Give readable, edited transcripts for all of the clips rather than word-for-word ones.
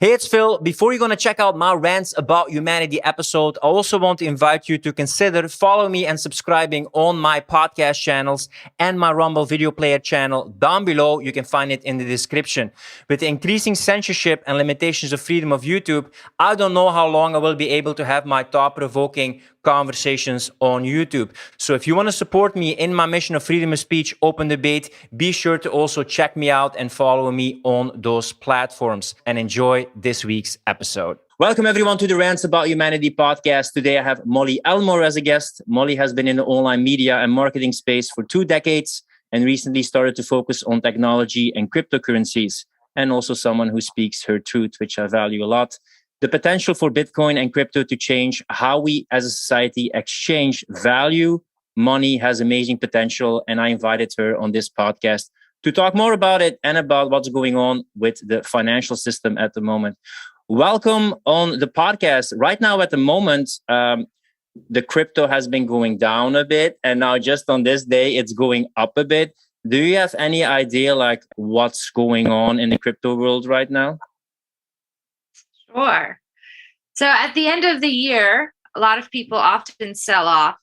Hey, it's Phil. Before you're going to check out my Rants About Humanity episode, I also want to invite you to consider following me and subscribing on my podcast channels and my Rumble video player channel down below. You can find it in the description. With the increasing censorship and limitations of freedom of YouTube, I don't know how long I will be able to have my thought-provoking conversations on YouTube. So if you want to support me in my mission of freedom of speech, open debate, be sure to also check me out and follow me on those platforms, and enjoy this week's episode. Welcome everyone to the Rants About Humanity podcast. Today I have 𝗦𝗂𝗕𝗏 as a guest. Molly has been in the online media and marketing space for 2 decades and recently started to focus on technology and cryptocurrencies, and also someone who speaks her truth, which I value a lot. The potential for Bitcoin and crypto to change how we as a society exchange value, money has amazing potential, and I invited her on this podcast to talk more about it and about what's going on with the financial system at the moment. Welcome on the podcast. Right now at the moment, the crypto has been going down a bit, and now just on this day, it's going up a bit. Do you have any idea like what's going on in the crypto world right now? Sure. So at the end of the year, a lot of people often sell off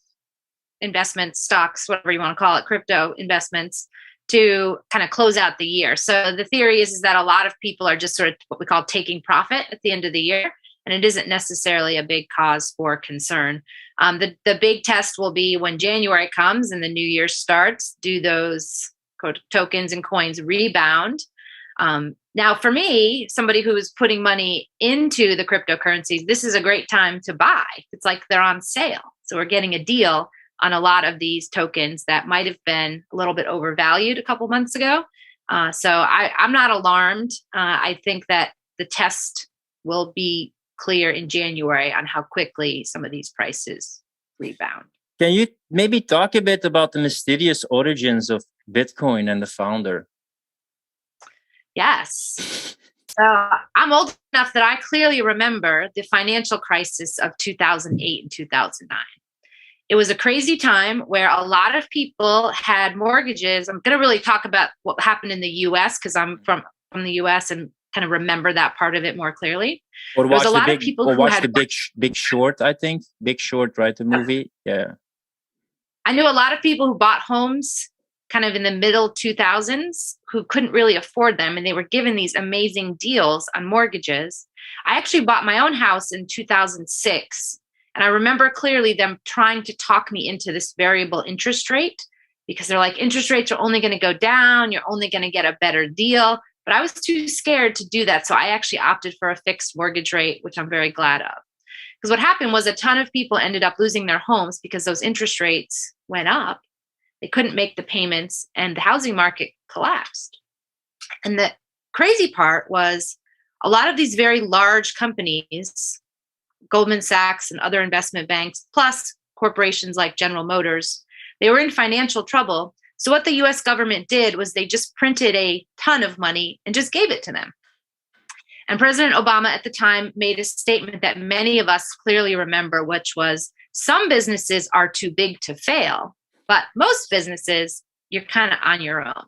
investment stocks, whatever you want to call it, crypto investments, to kind of close out the year. So the theory is that a lot of people are just sort of what we call taking profit at the end of the year, and it isn't necessarily a big cause for concern. The big test will be when January comes and the new year starts. Do those tokens and coins rebound? Now, for me, somebody who is putting money into the cryptocurrencies, this is a great time to buy. It's like they're on sale. So we're getting a deal on a lot of these tokens that might have been a little bit overvalued a couple months ago. So I'm not alarmed. I think that the test will be clear in January on how quickly some of these prices rebound. Can you maybe talk a bit about the mysterious origins of Bitcoin and the founder? Yes. So I'm old enough that I clearly remember the financial crisis of 2008 and 2009. It was a crazy time where a lot of people had mortgages. I'm going to really talk about what happened in the U.S. because I'm from the U.S. and kind of remember that part of it more clearly. Or watch the Big Short, I think. Big Short, right? The movie. Yeah. I knew a lot of people who bought homes kind of in the middle 2000s who couldn't really afford them, and they were given these amazing deals on mortgages. I actually bought my own house in 2006, and I remember clearly them trying to talk me into this variable interest rate because they're like, interest rates are only going to go down, you're only going to get a better deal. But I was too scared to do that, so I actually opted for a fixed mortgage rate, which I'm very glad of. Because what happened was a ton of people ended up losing their homes because those interest rates went up. They couldn't make the payments and the housing market collapsed. And the crazy part was a lot of these very large companies, Goldman Sachs and other investment banks, plus corporations like General Motors, they were in financial trouble. So what the US government did was they just printed a ton of money and just gave it to them. And President Obama at the time made a statement that many of us clearly remember, which was, some businesses are too big to fail, but most businesses, you're kind of on your own.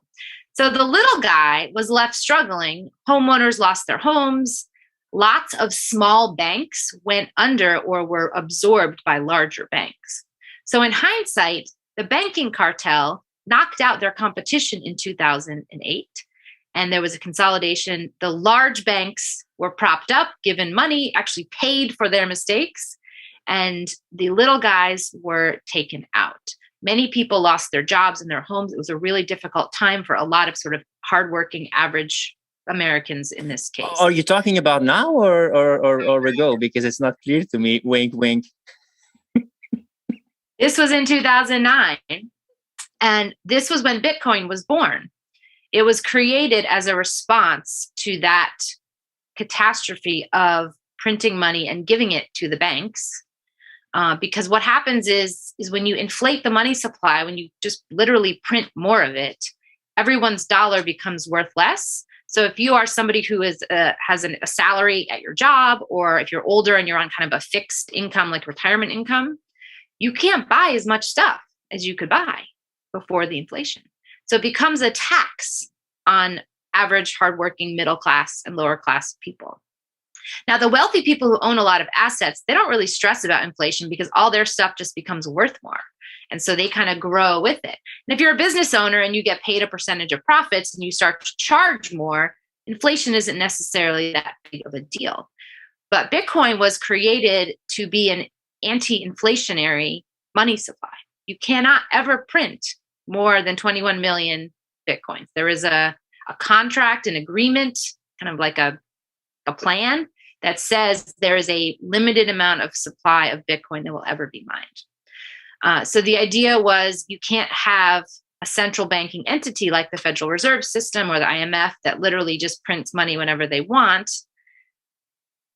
So the little guy was left struggling. Homeowners lost their homes. Lots of small banks went under or were absorbed by larger banks. So in hindsight, the banking cartel knocked out their competition in 2008. And there was a consolidation. The large banks were propped up, given money, actually paid for their mistakes. And the little guys were taken out. Many people lost their jobs and their homes. It was a really difficult time for a lot of sort of hardworking, average Americans in this case. Are you talking about now or ago? Because it's not clear to me. Wink, wink. This was in 2009. And this was when Bitcoin was born. It was created as a response to that catastrophe of printing money and giving it to the banks. Because what happens is when you inflate the money supply, when you just literally print more of it, everyone's dollar becomes worth less. So if you are somebody who has a salary at your job, or if you're older and you're on kind of a fixed income, like retirement income, you can't buy as much stuff as you could buy before the inflation. So it becomes a tax on average, hardworking, middle class, and lower class people. Now, the wealthy people who own a lot of assets, they don't really stress about inflation because all their stuff just becomes worth more. And so they kind of grow with it. And if you're a business owner and you get paid a percentage of profits and you start to charge more, inflation isn't necessarily that big of a deal. But Bitcoin was created to be an anti-inflationary money supply. You cannot ever print more than 21 million Bitcoins. There is a contract, an agreement, kind of like a plan that says there is a limited amount of supply of Bitcoin that will ever be mined. So the idea was you can't have a central banking entity like the Federal Reserve System or the IMF that literally just prints money whenever they want,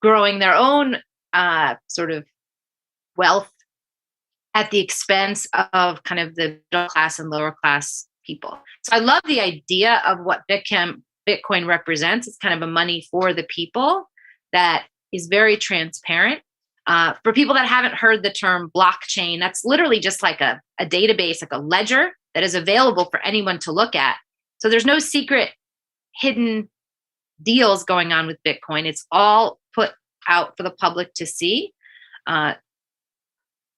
growing their own sort of wealth at the expense of kind of the middle class and lower class people. So I love the idea of what Bitcoin represents. It's kind of a money for the people that is very transparent. For people that haven't heard the term blockchain, that's literally just like a database, like a ledger that is available for anyone to look at. So there's no secret hidden deals going on with Bitcoin. It's all put out for the public to see.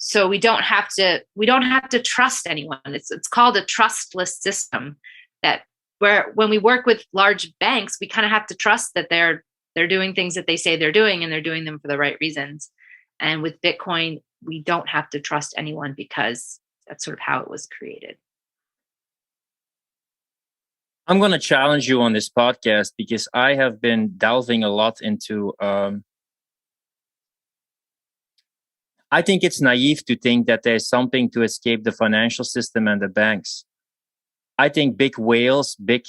So we don't have to trust anyone. It's called a trustless system, that where when we work with large banks, we kind of have to trust that they're doing things that they say they're doing and they're doing them for the right reasons. And with Bitcoin, we don't have to trust anyone because that's sort of how it was created. I'm going to challenge you on this podcast because I have been delving a lot into I think it's naive to think that there's something to escape the financial system and the banks. I think big whales, big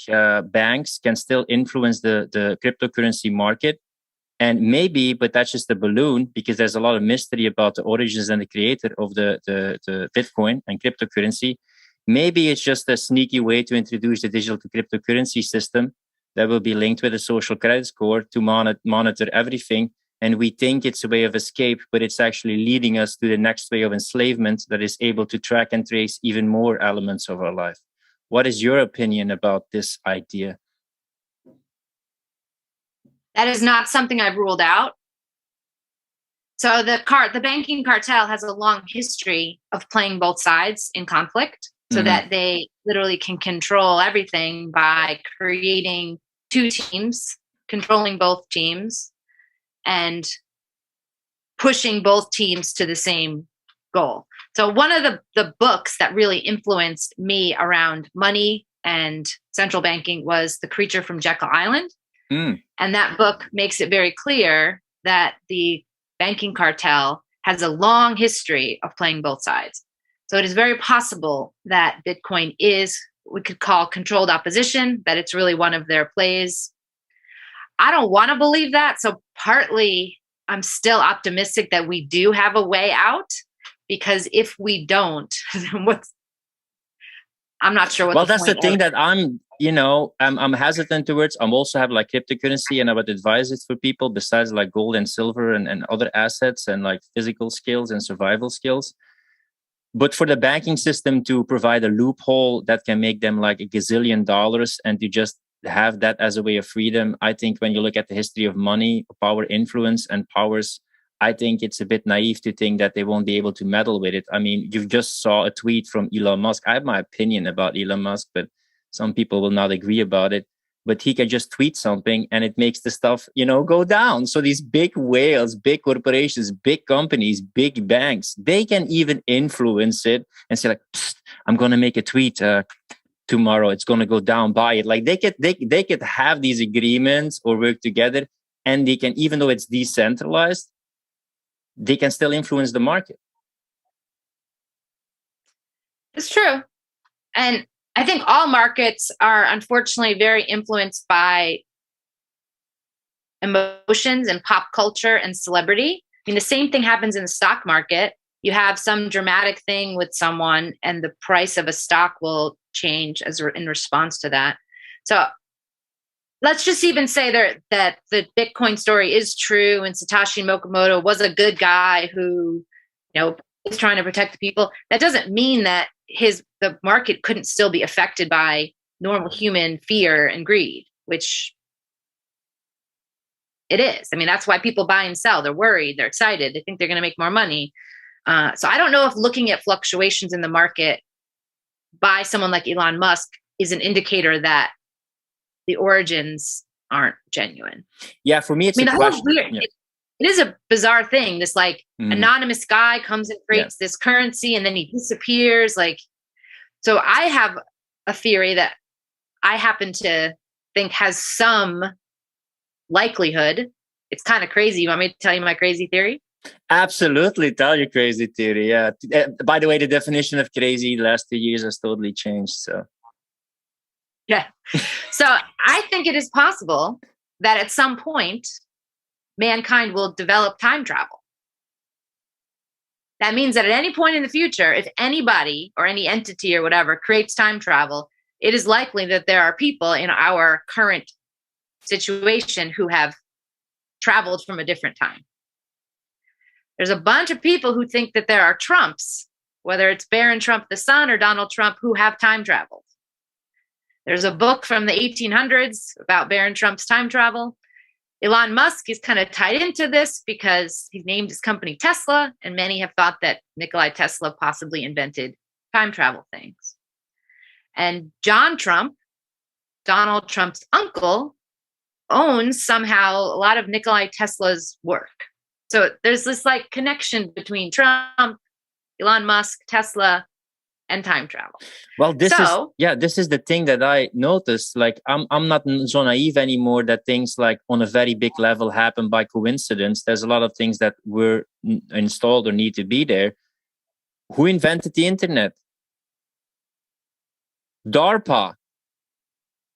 banks can still influence the cryptocurrency market. And maybe, but that's just a balloon because there's a lot of mystery about the origins and the creator of the Bitcoin and cryptocurrency. Maybe it's just a sneaky way to introduce the digital cryptocurrency system that will be linked with a social credit score to monitor everything. And we think it's a way of escape, but it's actually leading us to the next way of enslavement that is able to track and trace even more elements of our life. What is your opinion about this idea? That is not something I've ruled out. So the banking cartel has a long history of playing both sides in conflict so that they literally can control everything by creating two teams, controlling both teams, and pushing both teams to the same goal. So one of the books that really influenced me around money and central banking was The Creature from Jekyll Island. And that book makes it very clear that the banking cartel has a long history of playing both sides. So it is very possible that Bitcoin is, we could call controlled opposition, that it's really one of their plays. I don't want to believe that. So partly I'm still optimistic that we do have a way out, because if we don't, then I'm not sure what. Well, that's the thing that I'm hesitant towards. I'm also have like cryptocurrency, and I would advise it for people besides like gold and silver and other assets and like physical skills and survival skills. But for the banking system to provide a loophole that can make them like $1 gazillion and to just have that as a way of freedom, I think when you look at the history of money, power, influence, and powers, I think it's a bit naive to think that they won't be able to meddle with it. I mean, you just saw a tweet from Elon Musk. I have my opinion about Elon Musk, but some people will not agree about it. But he can just tweet something and it makes the stuff, go down. So these big whales, big corporations, big companies, big banks, they can even influence it and say like, I'm going to make a tweet tomorrow. It's going to go down, buy it. Like they could have these agreements or work together, and they can, even though it's decentralized, they can still influence the market. It's true. And I think all markets are unfortunately very influenced by emotions and pop culture and celebrity. I mean, the same thing happens in the stock market. You have some dramatic thing with someone and the price of a stock will change in response to that. So let's just even say that the Bitcoin story is true and Satoshi Nakamoto was a good guy who, is trying to protect the people. That doesn't mean that the market couldn't still be affected by normal human fear and greed, which It is. I mean, that's why people buy and sell. They're worried. They're excited. They think they're going to make more money. So I don't know if looking at fluctuations in the market by someone like Elon Musk is an indicator that the origins aren't genuine. Yeah, for me, it's a question. It is a bizarre thing. This like anonymous guy comes and creates this currency and then he disappears. Like, so I have a theory that I happen to think has some likelihood. It's kind of crazy. You want me to tell you my crazy theory? Absolutely. Tell your crazy theory. Yeah. By the way, the definition of crazy the last 2 years has totally changed. So, yeah. So I think it is possible that at some point, mankind will develop time travel. That means that at any point in the future, if anybody or any entity or whatever creates time travel, it is likely that there are people in our current situation who have traveled from a different time. There's a bunch of people who think that there are Trumps, whether it's Barron Trump the son or Donald Trump, who have time traveled. There's a book from the 1800s about Barron Trump's time travel. Elon Musk is kind of tied into this because he's named his company Tesla, and many have thought that Nikola Tesla possibly invented time travel things. And John Trump, Donald Trump's uncle, owns somehow a lot of Nikola Tesla's work. So there's this like connection between Trump, Elon Musk, Tesla, and time travel. Well, this is the thing that I noticed. Like, I'm not so naive anymore that things like on a very big level happen by coincidence. There's a lot of things that were installed or need to be there. Who invented the internet? DARPA,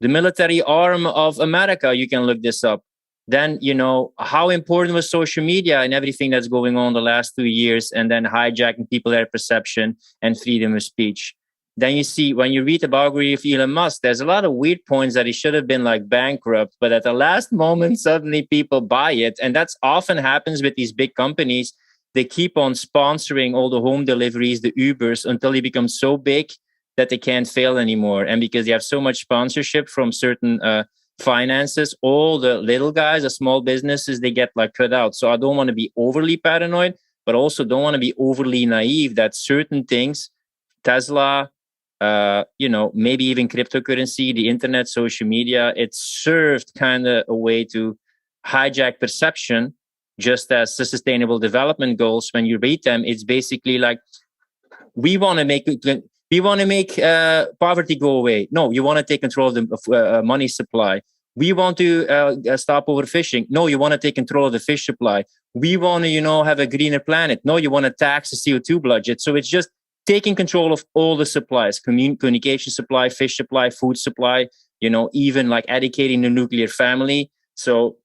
the military arm of America. You can look this up. Then, you know, how important was social media and everything that's going on the last 2 years, and then hijacking people, their perception and freedom of speech. Then you see, when you read the biography of Elon Musk, there's a lot of weird points that he should have been like bankrupt, but at the last moment, suddenly people buy it. And that's often happens with these big companies. They keep on sponsoring all the home deliveries, the Ubers, until they become so big that they can't fail anymore. And because they have so much sponsorship from certain finances, all the little guys, the small businesses, they get like cut out. So I don't want to be overly paranoid, but also don't want to be overly naive that certain things, Tesla, you know, maybe even cryptocurrency, the internet, social media, it served kind of a way to hijack perception, just as the sustainable development goals. When you read them, it's basically like, we want to make poverty go away. No, you want to take control of the money supply. We want to stop overfishing. No, you want to take control of the fish supply. We want to, you know, have a greener planet. No, you want to tax the CO2 budget. So it's just taking control of all the supplies, communication supply, fish supply, food supply, you know, even like educating the nuclear family. So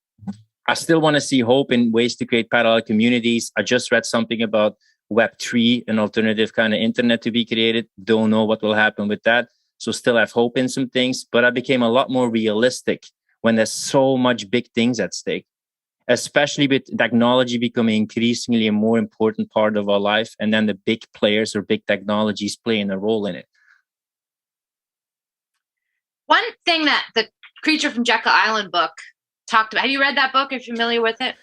I still want to see hope in ways to create parallel communities. I just read something about Web3, an alternative kind of internet to be created. Don't know what will happen with that. So still have hope in some things, but I became a lot more realistic when there's so much big things at stake, especially with technology becoming increasingly a more important part of our life. And then the big players or big technologies playing a role in it. One thing that the Creature from Jekyll Island book talked about, have you read that book? Are you familiar with it?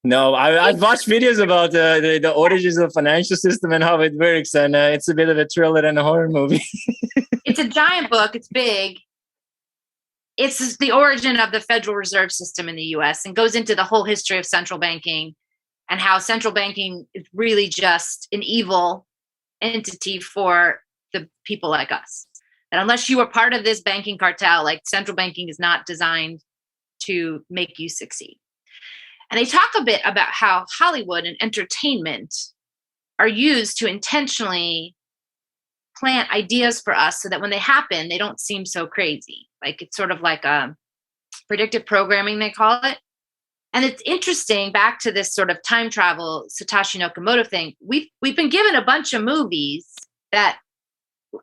No, I've watched videos about the origins of the financial system and how it works. And it's a bit of a thriller and a horror movie. It's a giant book. It's big. It's the origin of the Federal Reserve System in the US and goes into the whole history of central banking and how central banking is really just an evil entity for the people like us. And unless you are part of this banking cartel, like central banking is not designed to make you succeed. And they talk a bit about how Hollywood and entertainment are used to intentionally plant ideas for us so that when they happen, they don't seem so crazy. Like it's sort of like a predictive programming, they call it. And it's interesting, back to this sort of time travel, Satoshi Nakamoto thing. We've been given a bunch of movies that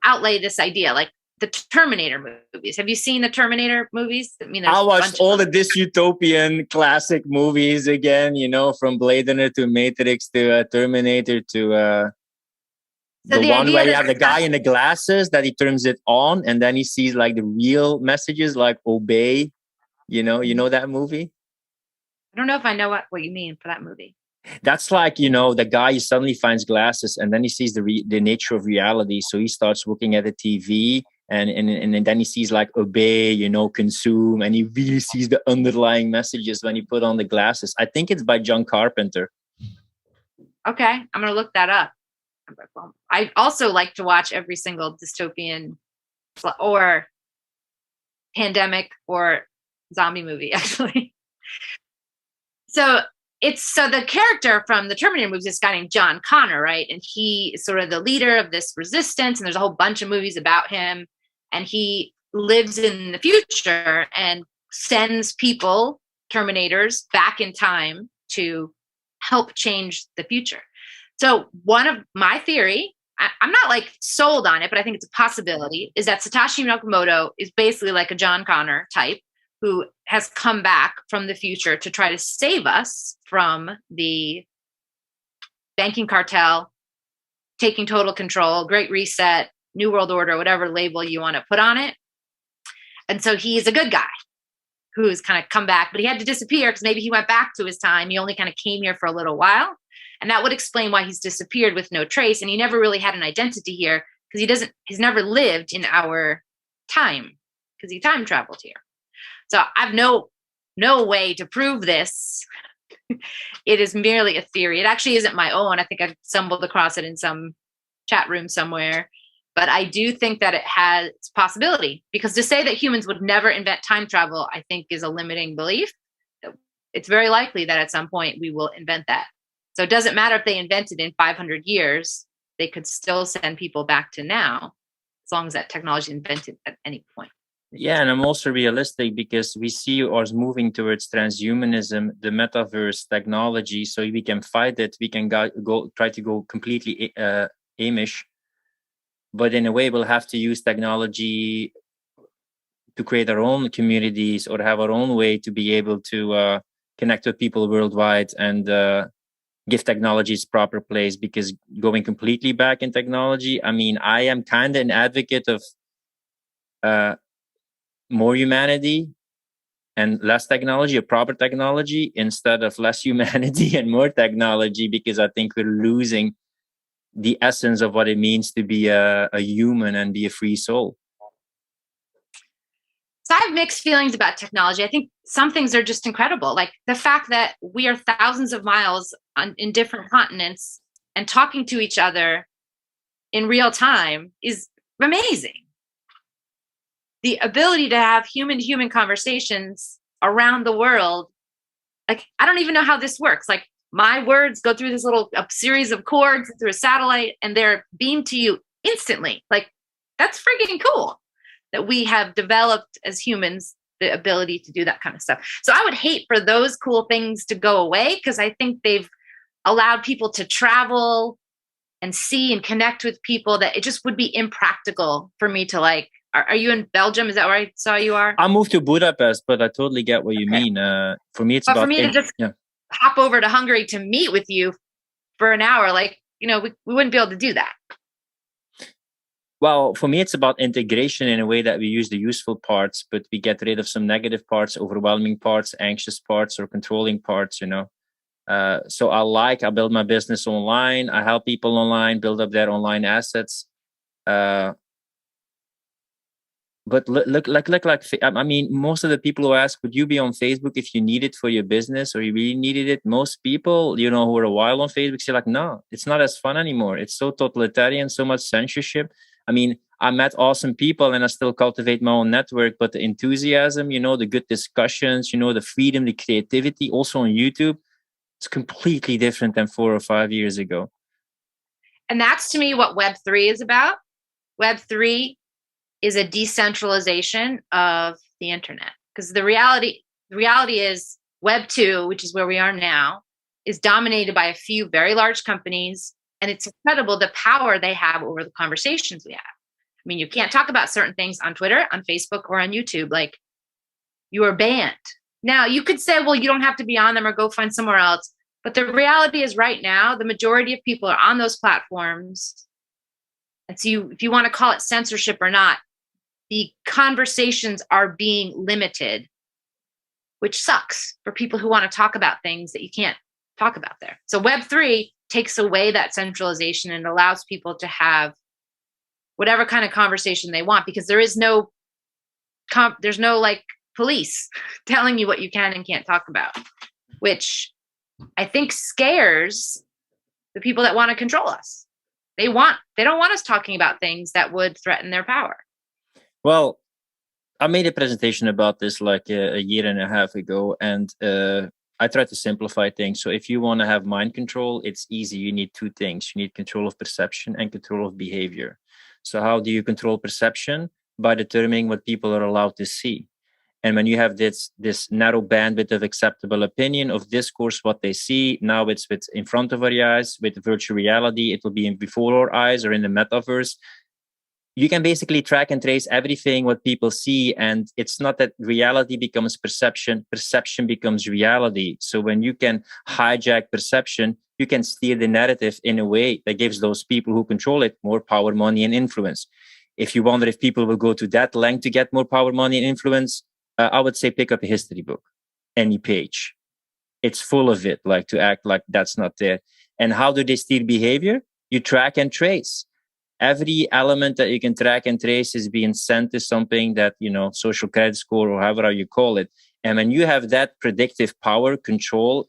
outlay this idea, like the Terminator movies. Have you seen the Terminator movies? I mean, I watched all of this utopian classic movies again, you know, from Blade Runner to Matrix to Terminator to the one where you have the guy in the glasses that he turns it on and then he sees like the real messages like obey, you know that movie? I don't know if I know what you mean for that movie. That's like, you know, the guy suddenly finds glasses and then he sees the nature of reality. So he starts looking at the TV and then he sees like obey, you know, consume, and he really sees the underlying messages when he put on the glasses. I think it's by John Carpenter. Okay, I'm going to look that up. I also like to watch every single dystopian or pandemic or zombie movie, actually. So the character from the Terminator movies is this guy named John Connor, right? And he is sort of the leader of this resistance, and there's a whole bunch of movies about him. And he lives in the future and sends people, Terminators, back in time to help change the future. So one of my theory, I'm not like sold on it, but I think it's a possibility, is that Satoshi Nakamoto is basically like a John Connor type who has come back from the future to try to save us from the banking cartel, taking total control, Great Reset, New World Order, whatever label you want to put on it. And so he's a good guy who's kind of come back, but he had to disappear because maybe he went back to his time. He only kind of came here for a little while. And that would explain why he's disappeared with no trace. And he never really had an identity here because he's never lived in our time because he time traveled here. So I've no way to prove this. It is merely a theory. It actually isn't my own. I think I stumbled across it in some chat room somewhere. But I do think that it has possibility, because to say that humans would never invent time travel, I think is a limiting belief. It's very likely that at some point we will invent that. So it doesn't matter if they invented in 500 years, they could still send people back to now, as long as that technology is invented at any point. Yeah, and I'm also realistic because we see us moving towards transhumanism, the metaverse technology. So we can fight it. We can try to go completely Amish. But in a way, we'll have to use technology to create our own communities or have our own way to be able to connect with people worldwide and give technology its proper place. Because going completely back in technology, I mean, I am kind of an advocate of more humanity and less technology, or proper technology, instead of less humanity and more technology, because I think we're losing the essence of what it means to be a human and be a free soul. So I have mixed feelings about technology. I think some things are just incredible. Like the fact that we are thousands of miles in different continents and talking to each other in real time is amazing. The ability to have human-to-human conversations around the world, like, I don't even know how this works. Like, my words go through this a series of cords through a satellite, and they're beamed to you instantly. Like, that's freaking cool that we have developed as humans the ability to do that kind of stuff. So I would hate for those cool things to go away, because I think they've allowed people to travel and see and connect with people that it just would be impractical for me to like. Are you in Belgium? Is that where I saw you are? I moved to Budapest, but I totally get what you mean. For me, to just hop over to Hungary to meet with you for an hour, like, we wouldn't be able to do that. Well, for me, it's about integration in a way that we use the useful parts, but we get rid of some negative parts, overwhelming parts, anxious parts, or controlling parts, So I build my business online. I help people online build up their online assets. But I mean, most of the people who ask, would you be on Facebook if you need it for your business or you really needed it? Most people, who are a while on Facebook say like, no, it's not as fun anymore. It's so totalitarian, so much censorship. I mean, I met awesome people and I still cultivate my own network, but the enthusiasm, the good discussions, the freedom, the creativity, also on YouTube, it's completely different than 4 or 5 years ago. And that's, to me, what Web3 is about. Web3 is a decentralization of the internet, because the reality is Web2, which is where we are now, is dominated by a few very large companies, and it's incredible the power they have over the conversations we have. I mean, you can't talk about certain things on Twitter, on Facebook, or on YouTube. Like, you are banned. Now, you could say, well, you don't have to be on them or go find somewhere else. But the reality is right now, the majority of people are on those platforms. And so if you want to call it censorship or not, the conversations are being limited which sucks for people who want to talk about things that you can't talk about there. So Web3 takes away that centralization and allows people to have whatever kind of conversation they want, because there is no there's no like police telling you what you can and can't talk about, which I think scares the people that want to control us. They don't want us talking about things that would threaten their power. Well, I made a presentation about this like a year and a half ago, and I tried to simplify things. So if you want to have mind control, it's easy. You need two things. You need control of perception and control of behavior. So how do you control perception? By determining what people are allowed to see. And when you have this narrow bandwidth of acceptable opinion, of discourse, what they see, now it's in front of our eyes, with virtual reality, it will be before our eyes or in the metaverse. You can basically track and trace everything, what people see. And it's not that reality becomes perception, perception becomes reality. So when you can hijack perception, you can steer the narrative in a way that gives those people who control it more power, money, and influence. If you wonder if people will go to that length to get more power, money, and influence, I would say pick up a history book, any page. It's full of it, like to act like that's not there. And how do they steer behavior? You track and trace. Every element that you can track and trace is being sent to something that, social credit score or however you call it. And when you have that predictive power, control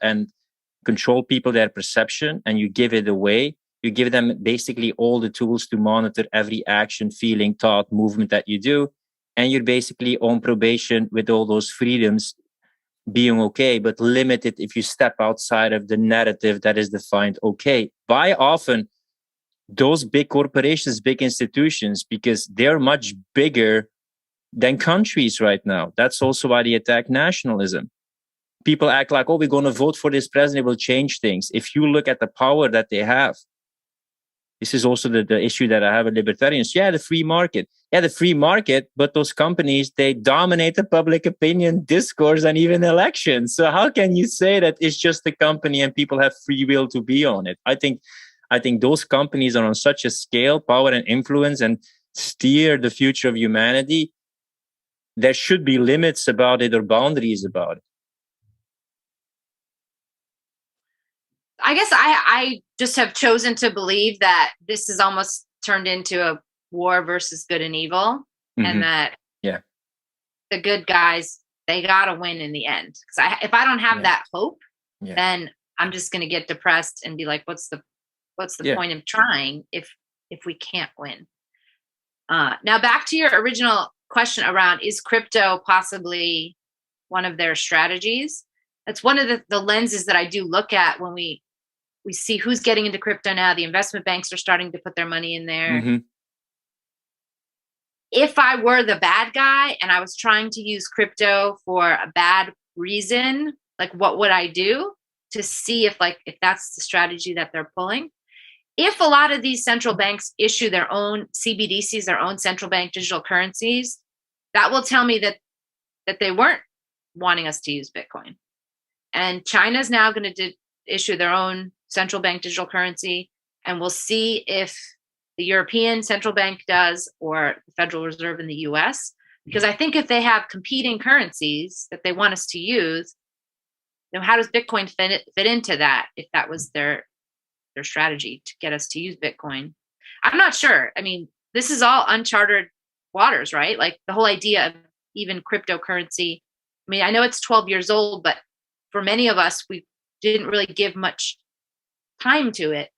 people, their perception, and you give it away, you give them basically all the tools to monitor every action, feeling, thought, movement that you do. And you're basically on probation with all those freedoms being okay, but limited if you step outside of the narrative that is defined okay. By often, those big corporations, big institutions, because they're much bigger than countries right now. That's also why they attack nationalism. People act like, oh, we're going to vote for this president, it will change things. If you look at the power that they have, this is also the issue that I have with libertarians. Yeah, the free market. Yeah, the free market, but those companies, they dominate the public opinion, discourse, and even elections. So how can you say that it's just a company and people have free will to be on it? I think those companies are on such a scale, power and influence, and steer the future of humanity. There should be limits about it or boundaries about it. I guess I just have chosen to believe that this is almost turned into a war versus good and evil, and that the good guys, they gotta win in the end. Because if I don't have that hope, then I'm just gonna get depressed and be like, what's the point of trying if we can't win? Now back to your original question around, is crypto possibly one of their strategies? That's one of the lenses that I do look at when we see who's getting into crypto now. The investment banks are starting to put their money in there. If I were the bad guy and I was trying to use crypto for a bad reason, like what would I do to see if that's the strategy that they're pulling? If a lot of these central banks issue their own CBDCs, their own central bank digital currencies, that will tell me that they weren't wanting us to use Bitcoin. And China's now going to issue their own central bank digital currency, and we'll see if the European Central Bank does or the Federal Reserve in the US. Because I think if they have competing currencies that they want us to use, then how does Bitcoin fit into that if that was their strategy to get us to use Bitcoin? I'm not sure. I mean, this is all uncharted waters, right? Like the whole idea of even cryptocurrency. I mean, I know it's 12 years old, but for many of us, we didn't really give much time to it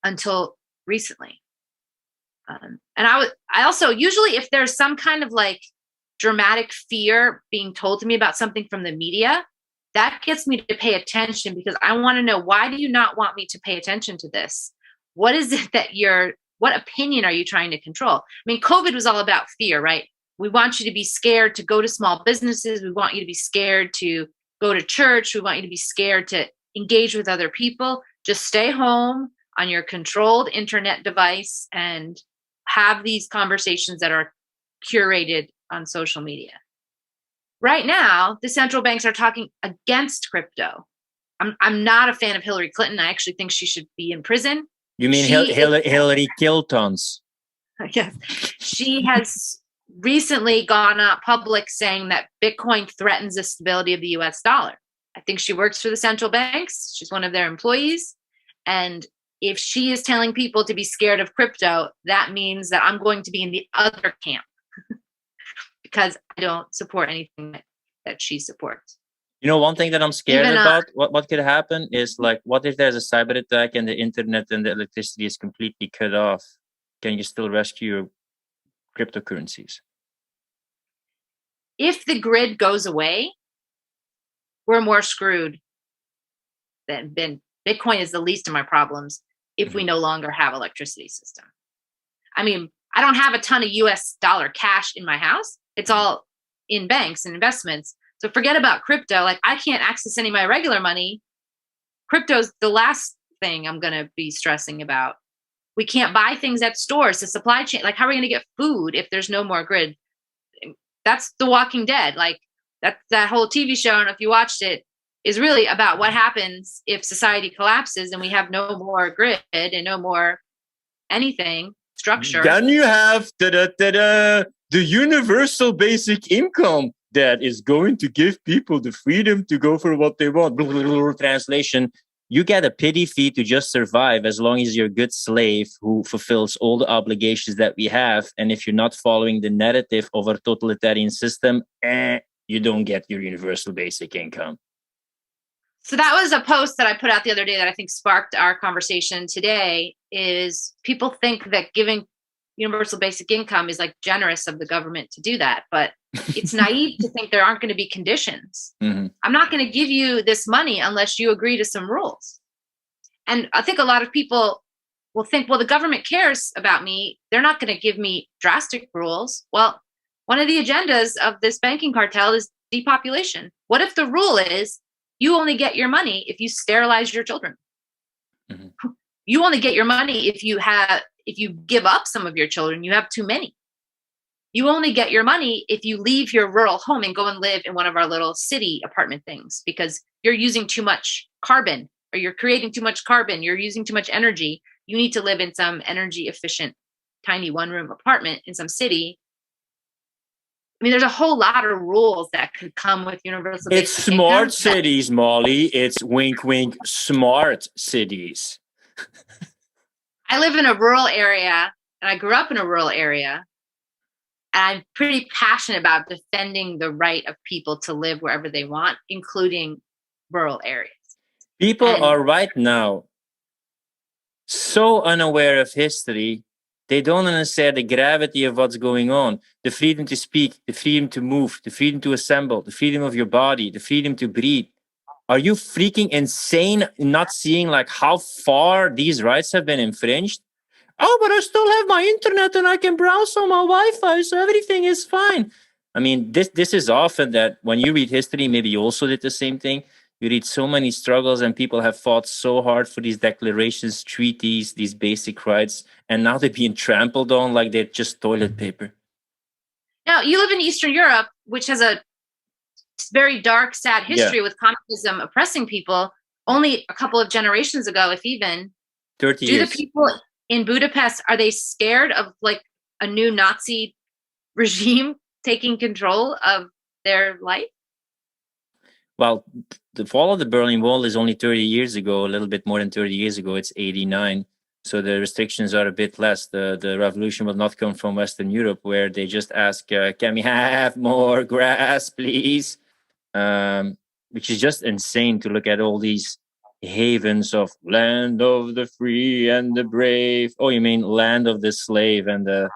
until recently. And I also, usually if there's some kind of like dramatic fear being told to me about something from the media, that gets me to pay attention, because I want to know, why do you not want me to pay attention to this? What is it that what opinion are you trying to control? I mean, COVID was all about fear, right? We want you to be scared to go to small businesses. We want you to be scared to go to church. We want you to be scared to engage with other people. Just stay home on your controlled internet device and have these conversations that are curated on social media. Right now, the central banks are talking against crypto. I'm not a fan of Hillary Clinton. I actually think she should be in prison. You mean Hillary killed tons? Yes. She has recently gone out public saying that Bitcoin threatens the stability of the US dollar. I think she works for the central banks. She's one of their employees. And if she is telling people to be scared of crypto, that means that I'm going to be in the other camp because I don't support anything that she supports. You know, one thing that I'm scared about, what could happen is like, what if there's a cyber attack and the internet and the electricity is completely cut off? Can you still rescue your cryptocurrencies? If the grid goes away, we're more screwed than Bitcoin is the least of my problems if we no longer have electricity system. I mean, I don't have a ton of US dollar cash in my house. It's all in banks and investments. So forget about crypto. Like, I can't access any of my regular money. Crypto's the last thing I'm going to be stressing about. We can't buy things at stores. The supply chain, like, how are we going to get food if there's no more grid? That's The Walking Dead. Like, that whole TV show, I don't know if you watched it, is really about what happens if society collapses and we have no more grid and no more anything, structure. Then you have the universal basic income that is going to give people the freedom to go for what they want. Translation, you get a pity fee to just survive as long as you're a good slave who fulfills all the obligations that we have. And if you're not following the narrative of our totalitarian system, you don't get your universal basic income. So that was a post that I put out the other day that I think sparked our conversation today. Is people think that giving universal basic income is like generous of the government to do that, but it's naive to think there aren't going to be conditions. I'm not going to give you this money unless you agree to some rules. And I think a lot of people will think, well, the government cares about me. They're not going to give me drastic rules. Well, one of the agendas of this banking cartel is depopulation. What if the rule is you only get your money if you sterilize your children? You only get your money if you give up some of your children, you have too many. You only get your money if you leave your rural home and go and live in one of our little city apartment things because you're using too much carbon or you're creating too much carbon, you're using too much energy. You need to live in some energy efficient, tiny one-room apartment in some city. I mean, there's a whole lot of rules that could come with universal basic income. It's smart income. cities, Molly. It's wink, wink, smart cities. I live in a rural area and I grew up in a rural area. And I'm pretty passionate about defending the right of people to live wherever they want, including rural areas. People are right now so unaware of history, they don't understand the gravity of what's going on. The freedom to speak, the freedom to move, the freedom to assemble, the freedom of your body, the freedom to breathe. Are you freaking insane not seeing like how far these rights have been infringed? Oh, but I still have my internet and I can browse on my Wi-Fi, so everything is fine. I mean, this is often that when you read history, maybe you also did the same thing. You read so many struggles and people have fought so hard for these declarations, treaties, these basic rights, and now they're being trampled on like they're just toilet paper. Now, you live in Eastern Europe, which has a very dark, sad history with communism oppressing people. Only a couple of generations ago, if even, 30 years. The people in Budapest, are they scared of like a new Nazi regime taking control of their life? Well, the fall of the Berlin Wall is only 30 years ago, a little bit more than 30 years ago. It's 89. So the restrictions are a bit less. The revolution will not come from Western Europe, where they just ask, can we have more grass, please? Which is just insane to look at all these havens of land of the free and the brave. Oh, you mean land of the slave and the,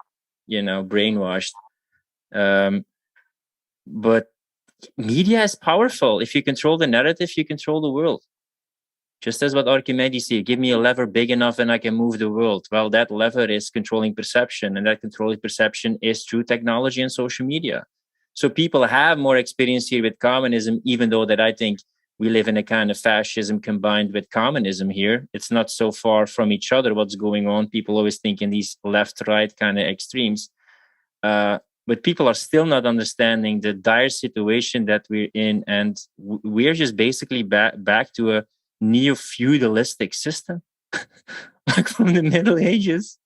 brainwashed. But media is powerful. If you control the narrative, you control the world. Just as what Archimedes said, give me a lever big enough and I can move the world. Well, that lever is controlling perception, and that controlling perception is through technology and social media. So people have more experience here with communism, even though that I think we live in a kind of fascism combined with communism here. It's not so far from each other what's going on. People always think in these left-right kind of extremes. But people are still not understanding the dire situation that we're in. And we're just basically back to a neo-feudalistic system, like from the Middle Ages.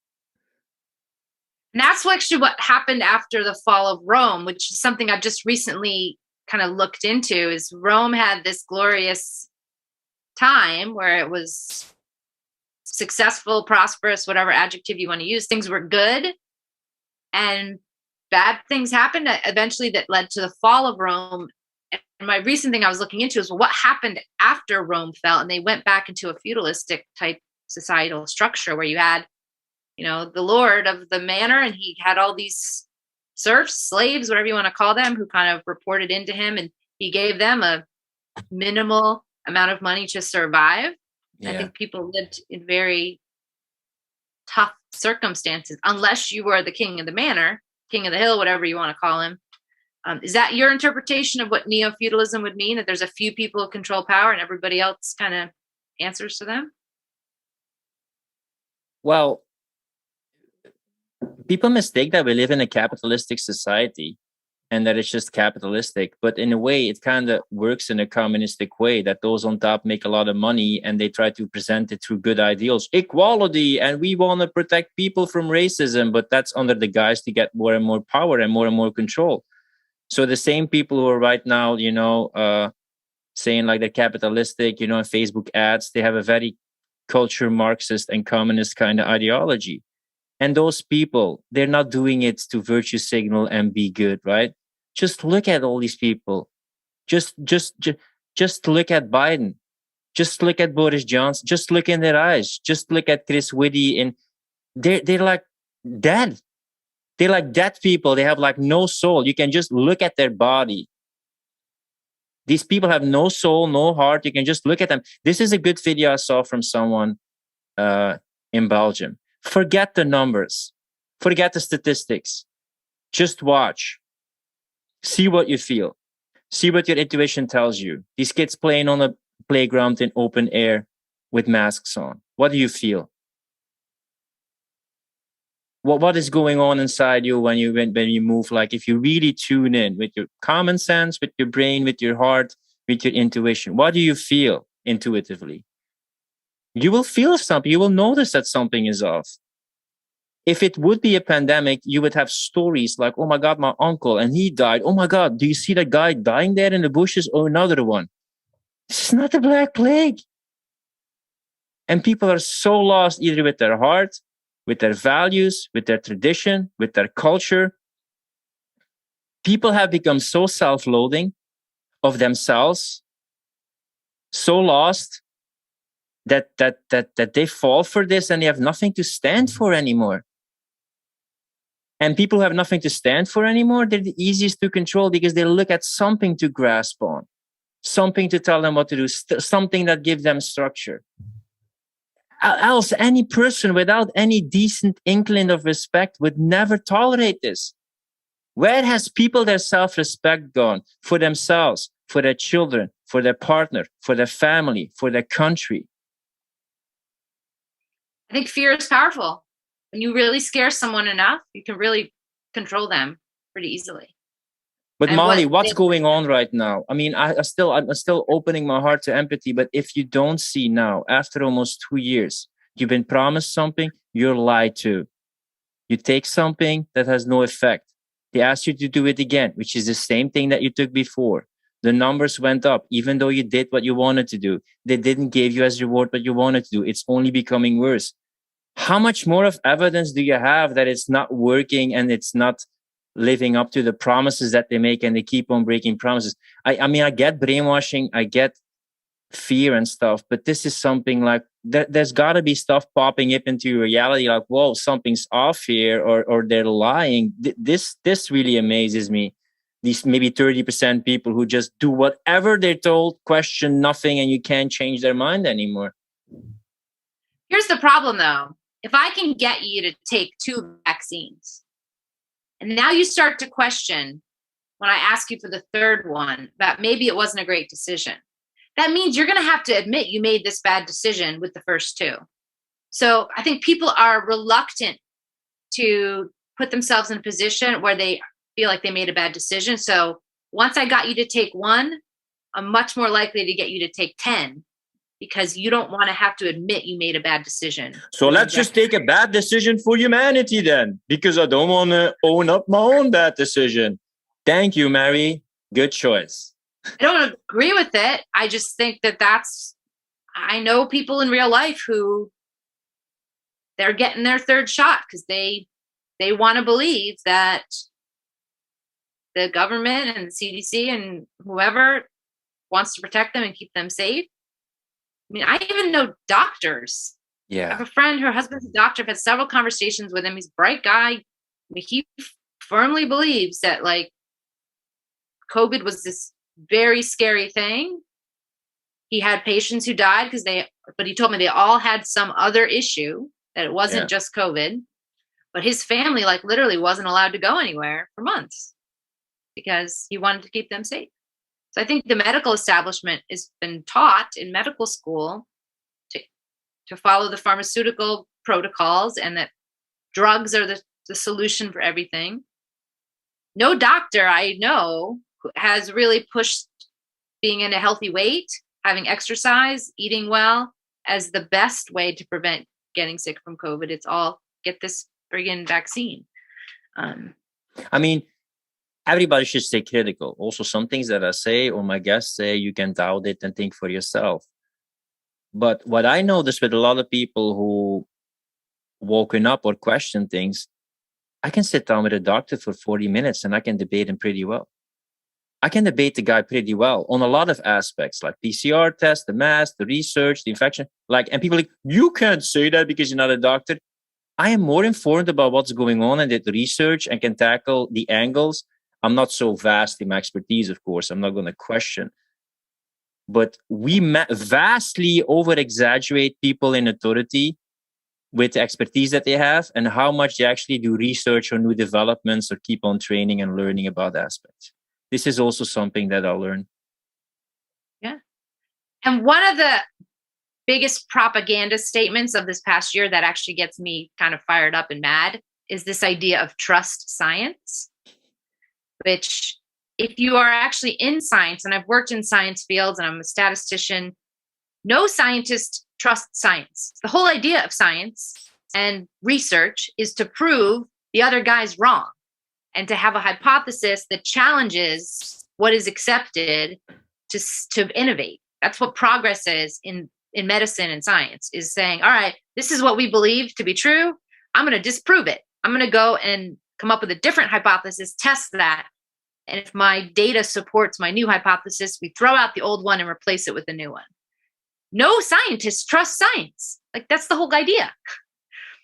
And that's actually what happened after the fall of Rome, which is something I've just recently kind of looked into. Is Rome had this glorious time where it was successful, prosperous, whatever adjective you want to use. Things were good, and bad things happened eventually that led to the fall of Rome. And my recent thing I was looking into is, well, what happened after Rome fell and they went back into a feudalistic type societal structure where you had, you know, the lord of the manor, and he had all these serfs, slaves, whatever you want to call them, who kind of reported into him, and he gave them a minimal amount of money to survive. Yeah. I think people lived in very tough circumstances, unless you were the king of the manor, king of the hill, whatever you want to call him. Is that your interpretation of what neo-feudalism would mean, that there's a few people who control power and everybody else kind of answers to them? Well, people mistake that we live in a capitalistic society and that it's just capitalistic. But in a way, it kind of works in a communistic way, that those on top make a lot of money and they try to present it through good ideals, equality, and we want to protect people from racism. But that's under the guise to get more and more power and more control. So the same people who are right now, you know, saying like they're capitalistic, you know, in Facebook ads, they have a very culture Marxist and communist kind of ideology. And those people, they're not doing it to virtue signal and be good, right? Just look at all these people. Just look at Biden. Just look at Boris Johnson. Just look in their eyes. Just look at Chris Whitty, and they're like dead. They're like dead people. They have like no soul. You can just look at their body. These people have no soul, no heart. You can just look at them. This is a good video I saw from someone in Belgium. Forget the numbers. Forget the statistics. Just watch. See what you feel. See what your intuition tells you. These kids playing on a playground in open air with masks on. What do you feel? What is going on inside you when you move? Like, if you really tune in with your common sense, with your brain, with your heart, with your intuition, what do you feel intuitively? You will feel something. You will notice that something is off. If it would be a pandemic, you would have stories like, oh my God, my uncle, and he died. Oh my God, do you see that guy dying there in the bushes? Or another one. This is not the Black Plague. And people are so lost either with their heart, with their values, with their tradition, with their culture. People have become so self-loathing of themselves, so lost that they fall for this and they have nothing to stand for anymore. And people who have nothing to stand for anymore, they're the easiest to control because they look at something to grasp on, something to tell them what to do, something that gives them structure. Else, any person without any decent inkling of respect would never tolerate this. Where has people their self-respect gone for themselves, for their children, for their partner, for their family, for their country? I think fear is powerful. When you really scare someone enough, you can really control them pretty easily. But Molly, what's going on right now? I mean, I'm still opening my heart to empathy. But if you don't see now, after almost 2 years, you've been promised something, you're lied to. You take something that has no effect. They ask you to do it again, which is the same thing that you took before. The numbers went up, even though you did what you wanted to do. They didn't give you as reward what you wanted to do. It's only becoming worse. How much more of evidence do you have that it's not working and it's not living up to the promises that they make, and they keep on breaking promises? I mean, I get brainwashing, I get fear and stuff, but this is something like there's got to be stuff popping up into your reality, like, whoa, something's off here, or they're lying. This really amazes me. These maybe 30% people who just do whatever they're told, question nothing, and you can't change their mind anymore. Here's the problem, though. If I can get you to take 2 vaccines, and now you start to question when I ask you for the 3rd one, that maybe it wasn't a great decision. That means you're going to have to admit you made this bad decision with the first 2. So I think people are reluctant to put themselves in a position where they feel like they made a bad decision. So once I got you to take 1, I'm much more likely to get you to take 10 because you don't want to have to admit you made a bad decision. So let's just take a bad decision for humanity then, because I don't want to own up my own bad decision. Thank you, Mary. Good choice. I don't agree with it. I just think that I know people in real life who they're getting their third shot because they want to believe that the government and the CDC and whoever wants to protect them and keep them safe. I mean, I even know doctors. Yeah. I have a friend, her husband's a doctor. I've had several conversations with him. He's a bright guy. He firmly believes that like COVID was this very scary thing. He had patients who died but he told me they all had some other issue, that it wasn't just COVID. But his family like literally wasn't allowed to go anywhere for months because he wanted to keep them safe. So I think the medical establishment has been taught in medical school to follow the pharmaceutical protocols and that drugs are the solution for everything. No doctor I know has really pushed being in a healthy weight, having exercise, eating well as the best way to prevent getting sick from COVID. It's all get this friggin' vaccine. I mean, everybody should stay critical. Also, some things that I say or my guests say, you can doubt it and think for yourself. But what I noticed with a lot of people who woken up or question things, I can sit down with a doctor for 40 minutes and I can debate him pretty well. I can debate the guy pretty well on a lot of aspects, like PCR test, the mask, the research, the infection. And people are like, you can't say that because you're not a doctor. I am more informed about what's going on and did the research and can tackle the angles. I'm not so vast in my expertise, of course. I'm not going to question. But we vastly over-exaggerate people in authority with the expertise that they have and how much they actually do research or new developments or keep on training and learning about aspects. This is also something that I'll learn. Yeah. And one of the biggest propaganda statements of this past year that actually gets me kind of fired up and mad is this idea of trust science, which if you are actually in science, and I've worked in science fields and I'm a statistician, no scientist trusts science. The whole idea of science and research is to prove the other guy's wrong and to have a hypothesis that challenges what is accepted to innovate. That's what progress is in medicine and science, is saying, all right, this is what we believe to be true. I'm going to disprove it. I'm going to go and come up with a different hypothesis, test that. And if my data supports my new hypothesis, we throw out the old one and replace it with a new one. No scientist trusts science. Like, that's the whole idea.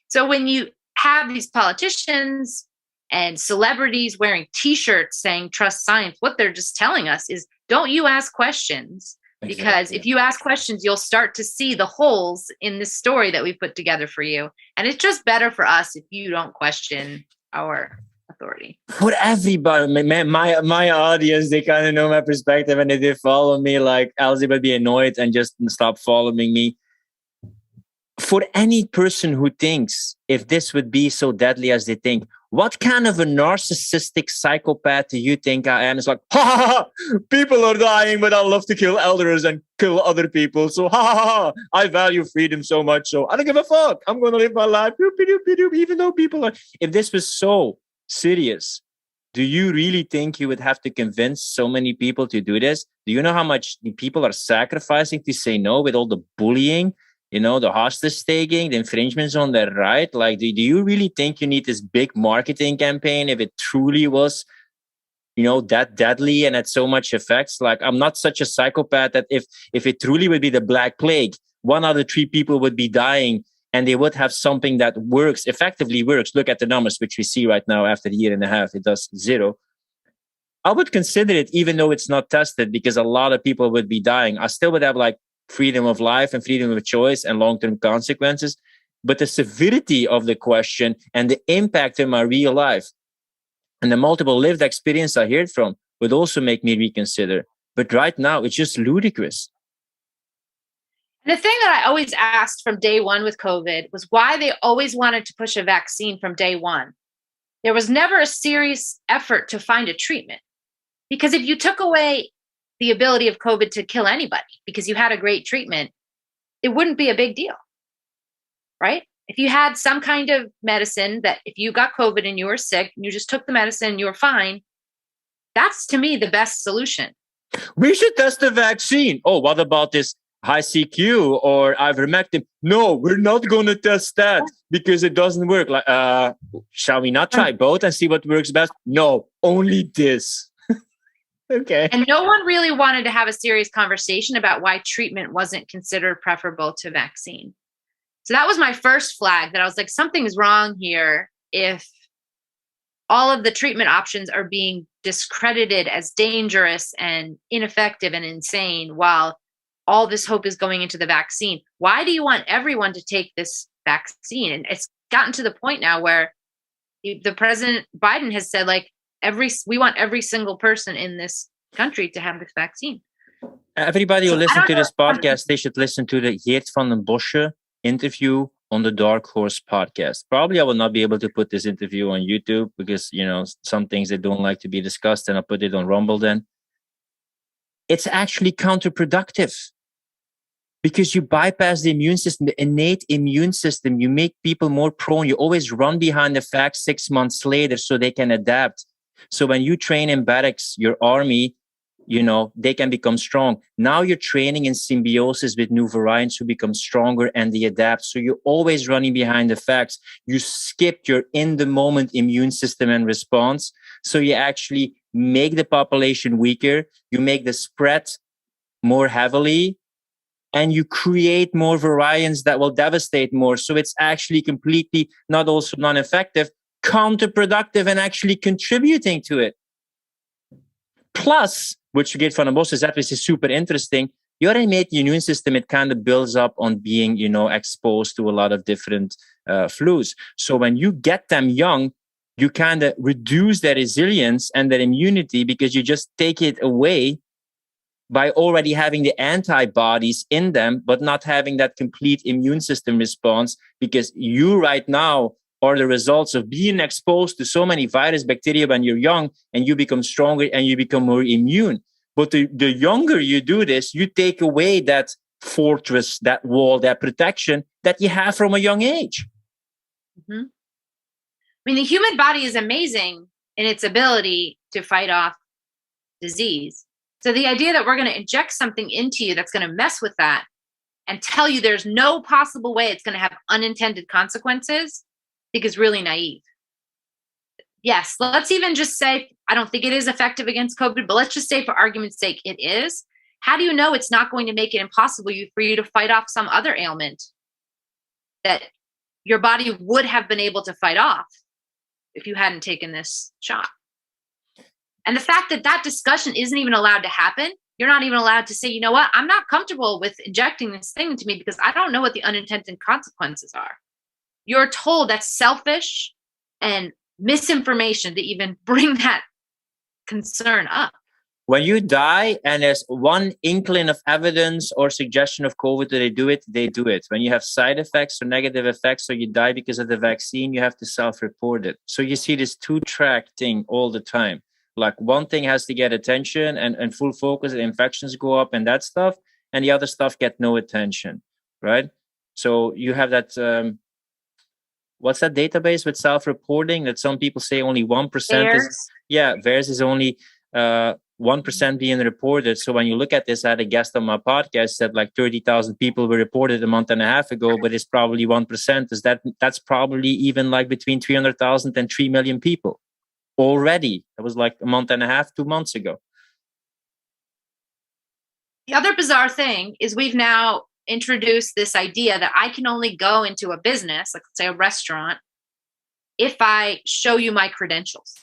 So when you have these politicians and celebrities wearing t-shirts saying trust science, what they're just telling us is don't you ask questions, because if you ask questions, you'll start to see the holes in this story that we put together for you. And it's just better for us if you don't question our authority. For everybody, my audience, they kind of know my perspective, and if they follow me, like else they would be annoyed and just stop following me. For any person who thinks if this would be so deadly as they think, what kind of a narcissistic psychopath do you think I am? It's like, ha ha ha, people are dying, but I love to kill elders and kill other people. So ha ha ha, I value freedom so much. So I don't give a fuck. I'm going to live my life. Even though people are, if this was so serious, do you really think you would have to convince so many people to do this? Do you know how much people are sacrificing to say no with all the bullying? You know, the hostage taking, the infringements on their right. Like, do you really think you need this big marketing campaign if it truly was, you know, that deadly and had so much effects? Like, I'm not such a psychopath that if it truly would be the Black Plague, 1 out of 3 people would be dying and they would have something that works, effectively works. Look at the numbers, which we see right now after a year and a half, it does 0. I would consider it, even though it's not tested, because a lot of people would be dying. I still would have like freedom of life and freedom of choice and long-term consequences. But the severity of the question and the impact in my real life and the multiple lived experience I heard from would also make me reconsider. But right now, it's just ludicrous. And the thing that I always asked from day one with COVID was why they always wanted to push a vaccine from day one. There was never a serious effort to find a treatment. Because if you took away the ability of COVID to kill anybody because you had a great treatment, it wouldn't be a big deal, right? If you had some kind of medicine that if you got COVID and you were sick and you just took the medicine and you were fine, that's to me the best solution. We should test the vaccine. Oh, what about this high CQ or ivermectin? No, we're not going to test that because it doesn't work. Like, shall we not try both and see what works best? No, only this. Okay. And no one really wanted to have a serious conversation about why treatment wasn't considered preferable to vaccine. So that was my first flag, that I was like, something's wrong here if all of the treatment options are being discredited as dangerous and ineffective and insane while all this hope is going into the vaccine. Why do you want everyone to take this vaccine? And it's gotten to the point now where the President Biden has said, like, we want every single person in this country to have this vaccine. Everybody who listens to this podcast, they should listen to the 𝗧𝗏𝗏 interview on the Dark Horse podcast. Probably I will not be able to put this interview on YouTube because, you know, some things that don't like to be discussed, and I'll put it on Rumble then. It's actually counterproductive because you bypass the immune system, the innate immune system. You make people more prone. You always run behind the facts 6 months later so they can adapt. So when you train in barracks, your army, you know, they can become strong. Now you're training in symbiosis with new variants who become stronger and they adapt. So you're always running behind the facts. You skipped your in-the-moment immune system and response. So you actually make the population weaker. You make the spread more heavily. And you create more variants that will devastate more. So it's actually completely not also non-effective, counterproductive, and actually contributing to it. Plus, which 𝗧𝗏𝗏 says, that which is super interesting, your innate immune system, it kind of builds up on being, you know, exposed to a lot of different flus. So when you get them young, you kind of reduce their resilience and their immunity because you just take it away by already having the antibodies in them, but not having that complete immune system response, because you right now are the results of being exposed to so many virus, bacteria when you're young, and you become stronger and you become more immune. But the younger you do this, you take away that fortress, that wall, that protection that you have from a young age. Mm-hmm. I mean, the human body is amazing in its ability to fight off disease. So the idea that we're going to inject something into you that's going to mess with that and tell you there's no possible way it's going to have unintended consequences, I think is really naive. Yes, let's even just say, I don't think it is effective against COVID, but let's just say for argument's sake, it is. How do you know it's not going to make it impossible for you to fight off some other ailment that your body would have been able to fight off if you hadn't taken this shot? And the fact that that discussion isn't even allowed to happen, you're not even allowed to say, you know what, I'm not comfortable with injecting this thing into me because I don't know what the unintended consequences are. You're told that's selfish and misinformation to even bring that concern up. When you die and there's one inkling of evidence or suggestion of COVID that they do it, they do it. When you have side effects or negative effects or you die because of the vaccine, you have to self-report it. So you see this two-track thing all the time. Like one thing has to get attention and full focus, and infections go up and that stuff, and the other stuff get no attention, right? So you have that, what's that database with self-reporting that some people say only 1% is, yeah, VAERS is only 1% being reported. So when you look at this, I had a guest on my podcast that like 30,000 people were reported a month and a half ago, but it's probably 1%. That's probably even like between 300,000 and 3 million people. Already. That was like a month and a half, 2 months ago. The other bizarre thing is we've now introduced this idea that I can only go into a business, like say a restaurant, if I show you my credentials.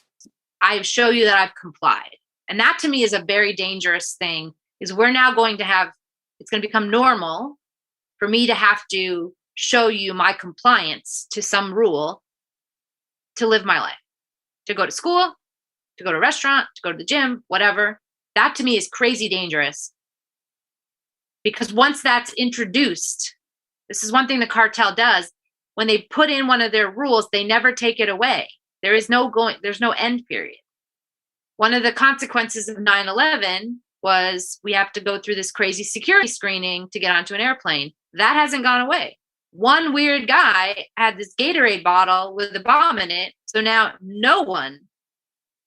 I show you that I've complied. And that to me is a very dangerous thing, is we're now going to have, it's going to become normal for me to have to show you my compliance to some rule to live my life. To go to school, to go to a restaurant, to go to the gym, whatever. That to me is crazy dangerous. Because once that's introduced, this is one thing the cartel does. When they put in one of their rules, they never take it away. There's no end period. One of the consequences of 9/11 was we have to go through this crazy security screening to get onto an airplane. That hasn't gone away. One weird guy had this Gatorade bottle with a bomb in it. So now no one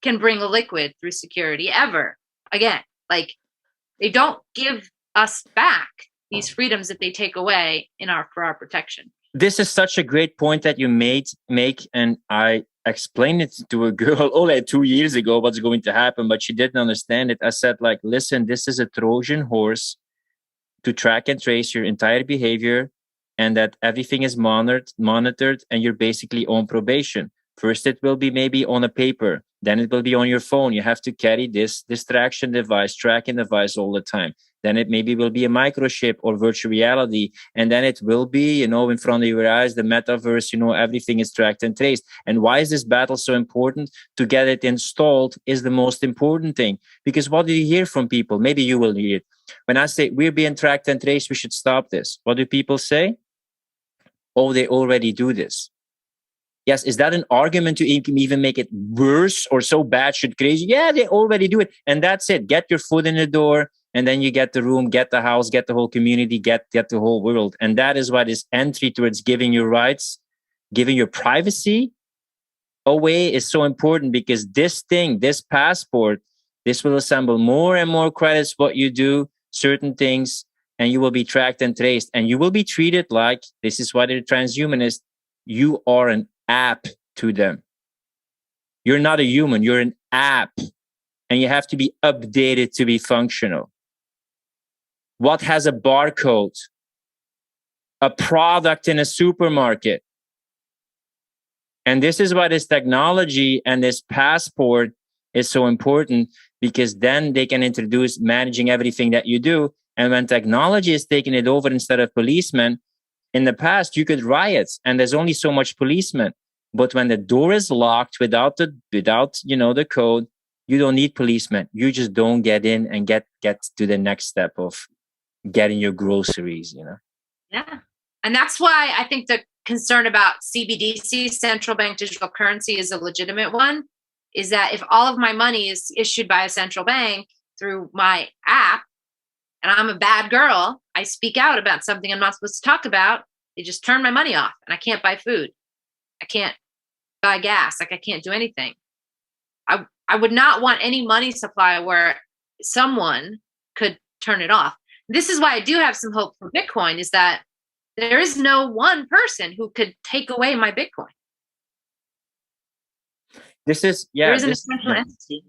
can bring a liquid through security ever again. Like, they don't give us back these freedoms that they take away for our protection. This is such a great point that you make, and I explained it to a girl only 2 years ago what's going to happen, but she didn't understand it. I said, like, listen, this is a Trojan horse to track and trace your entire behavior, and that everything is monitored, and you're basically on probation. First, it will be maybe on a paper. Then it will be on your phone. You have to carry this distraction device, tracking device all the time. Then it maybe will be a microchip or virtual reality. And then it will be, in front of your eyes, the metaverse, everything is tracked and traced. And why is this battle so important? To get it installed is the most important thing. Because what do you hear from people? Maybe you will hear it. When I say we're being tracked and traced, we should stop this. What do people say? Oh, they already do this. Yes, is that an argument to even make it worse or so bad, should crazy? Yeah, they already do it. And that's it. Get your foot in the door, and then you get the room, get the house, get the whole community, get the whole world. And that is why this entry towards giving your rights, giving your privacy away is so important, because this passport, this will assemble more and more credits what you do, certain things, and you will be tracked and traced. And you will be treated like, this is why they're transhumanist, you are an app to them. You're not a human, you're an app, and you have to be updated to be functional. What has a barcode? A product in a supermarket. And this is why this technology and this passport is so important, because then they can introduce managing everything that you do. And when technology is taking it over instead of policemen, in the past, you could riot, and there's only so much policemen. But when the door is locked without the code, you don't need policemen. You just don't get in and get to the next step of getting your groceries, Yeah. And that's why I think the concern about CBDC, central bank digital currency, is a legitimate one, is that if all of my money is issued by a central bank through my app, and I'm a bad girl, I speak out about something I'm not supposed to talk about, they just turn my money off, and I can't buy food. I can't buy gas. Like, I can't do anything. I would not want any money supply where someone could turn it off. This is why I do have some hope for Bitcoin, is that there is no one person who could take away my Bitcoin. This is, yeah. There is an essential entity.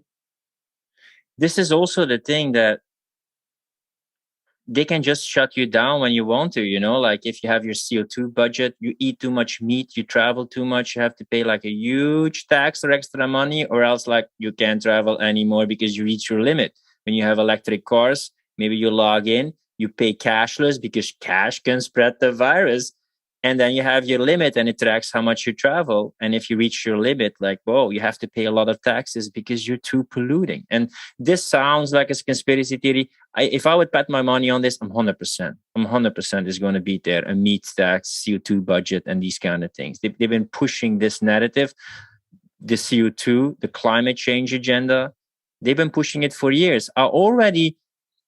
This is also the thing that they can just shut you down when you want to, like if you have your CO2 budget, you eat too much meat, you travel too much, you have to pay like a huge tax or extra money, or else like you can't travel anymore because you reach your limit. When you have electric cars, maybe you log in, you pay cashless because cash can spread the virus. And then you have your limit, and it tracks how much you travel. And if you reach your limit, like, whoa, you have to pay a lot of taxes because you're too polluting. And this sounds like a conspiracy theory. If I would bet my money on this, I'm 100%. I'm 100% is going to be there. A meat tax, CO2 budget, and these kind of things. They've been pushing this narrative, the CO2, the climate change agenda. They've been pushing it for years. I already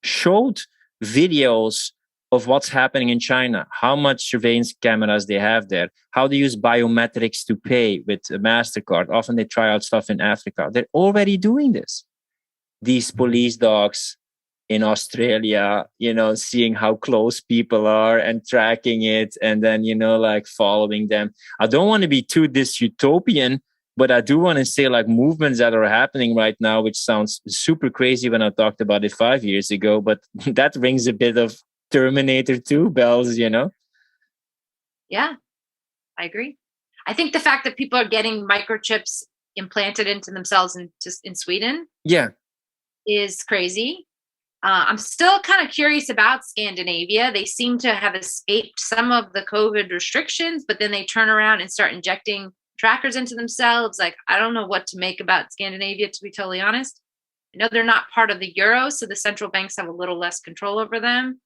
showed videos of what's happening in China, how much surveillance cameras they have there, how they use biometrics to pay with a MasterCard. Often they try out stuff in Africa. They're already doing this. These police dogs in Australia, seeing how close people are and tracking it, and then, like following them. I don't want to be too dystopian, but I do want to say like movements that are happening right now, which sounds super crazy when I talked about it 5 years ago, but that rings a bit of Terminator 2 bells, Yeah, I agree. I think the fact that people are getting microchips implanted into themselves in Sweden, is crazy. I'm still kind of curious about Scandinavia. They seem to have escaped some of the COVID restrictions, but then they turn around and start injecting trackers into themselves. Like, I don't know what to make about Scandinavia, to be totally honest. I know they're not part of the euro, so the central banks have a little less control over them.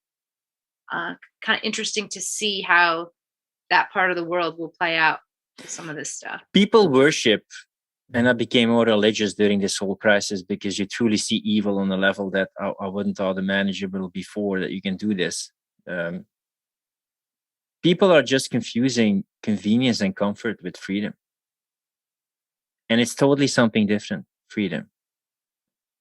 Kind of interesting to see how that part of the world will play out with some of this stuff. People worship And I became more religious during this whole crisis because you truly see evil on a level that I wouldn't thought imaginable before, that you can do this. People are just confusing convenience and comfort with freedom. And it's totally something different, freedom.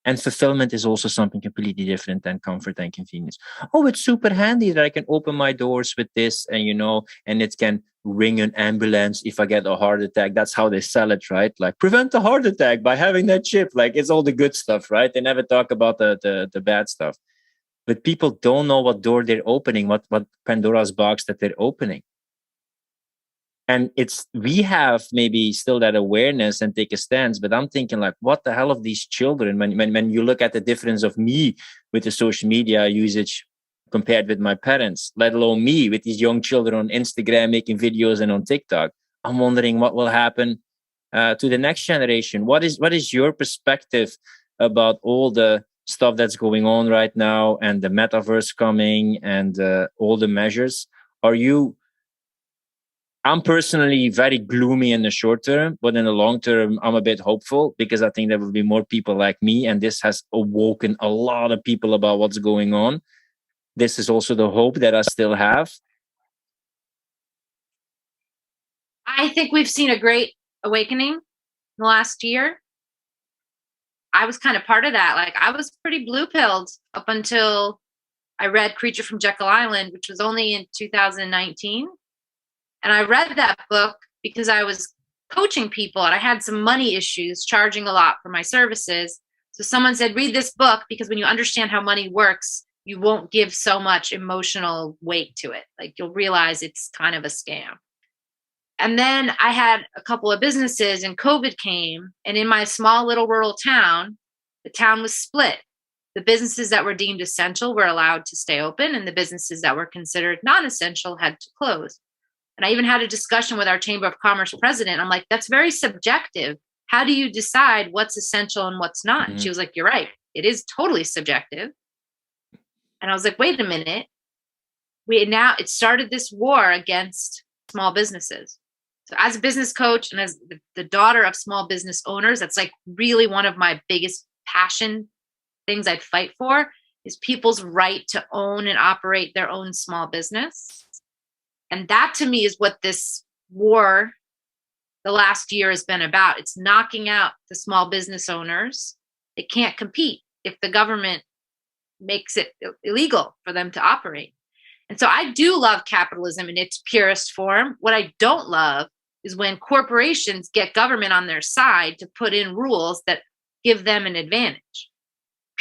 And fulfillment is also something completely different than comfort and convenience. Oh, it's super handy that I can open my doors with this and, you know, and it can ring an ambulance if I get a heart attack. That's how they sell it, right? Like, prevent a heart attack by having that chip. Like, it's all the good stuff, right? They never talk about the bad stuff. But people don't know what door they're opening, what Pandora's box that they're opening. And we have maybe still that awareness and take a stance, but I'm thinking like, what the hell of these children, when you look at the difference of me with the social media usage compared with my parents, let alone me with these young children on Instagram, making videos and on TikTok, I'm wondering what will happen to the next generation. What is your perspective about all the stuff that's going on right now and the metaverse coming and all the measures? I'm personally very gloomy in the short term, but in the long term, I'm a bit hopeful because I think there will be more people like me. And this has awoken a lot of people about what's going on. This is also the hope that I still have. I think we've seen a great awakening in the last year. I was kind of part of that. Like, I was pretty blue-pilled up until I read Creature from Jekyll Island, which was only in 2019. And I read that book because I was coaching people and I had some money issues, charging a lot for my services. So someone said, read this book because when you understand how money works, you won't give so much emotional weight to it. Like, you'll realize it's kind of a scam. And then I had a couple of businesses and COVID came, and in my small little rural town, the town was split. The businesses that were deemed essential were allowed to stay open, and the businesses that were considered non-essential had to close. And I even had a discussion with our Chamber of Commerce president. I'm like, that's very subjective. How do you decide what's essential and what's not? Mm-hmm. And she was like, you're right. It is totally subjective. And I was like, wait a minute. It started this war against small businesses. So as a business coach and as the daughter of small business owners, that's like really one of my biggest passion things I'd fight for is people's right to own and operate their own small business. And that to me is what this war the last year has been about. It's knocking out the small business owners. They can't compete if the government makes it illegal for them to operate. And so I do love capitalism in its purest form. What I don't love is when corporations get government on their side to put in rules that give them an advantage.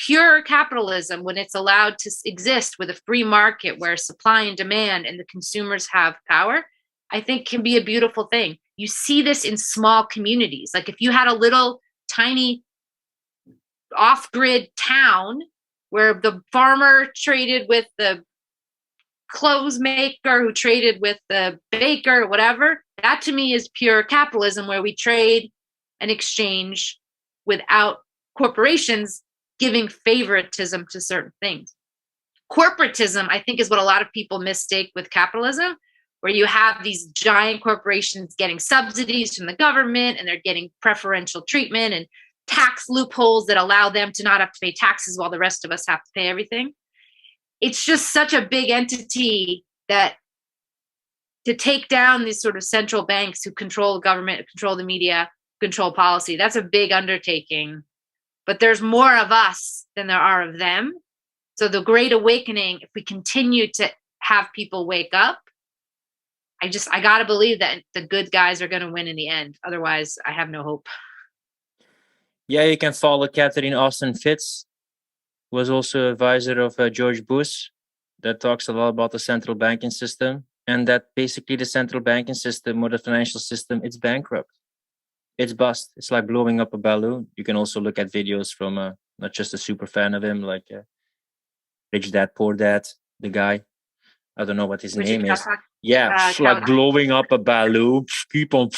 Pure capitalism, when it's allowed to exist with a free market where supply and demand and the consumers have power, I think can be a beautiful thing. You see this in small communities. Like, if you had a little tiny off-grid town where the farmer traded with the clothes maker who traded with the baker or whatever, that to me is pure capitalism, where we trade and exchange without corporations giving favoritism to certain things. Corporatism, I think, is what a lot of people mistake with capitalism, where you have these giant corporations getting subsidies from the government and they're getting preferential treatment and tax loopholes that allow them to not have to pay taxes while the rest of us have to pay everything. It's just such a big entity that to take down these sort of central banks who control the government, control the media, control policy, that's a big undertaking. But there's more of us than there are of them. So the Great Awakening, if we continue to have people wake up, I got to believe that the good guys are going to win in the end. Otherwise, I have no hope. Yeah, you can follow Catherine Austin Fitz, was also advisor of George Bush, that talks a lot about the central banking system, and that basically the central banking system or the financial system, it's bankrupt. It's bust. It's like blowing up a balloon. You can also look at videos from, not just a super fan of him, like Rich Dad, Poor Dad, the guy. I don't know what his name is. Yeah, like blowing up a balloon, keep on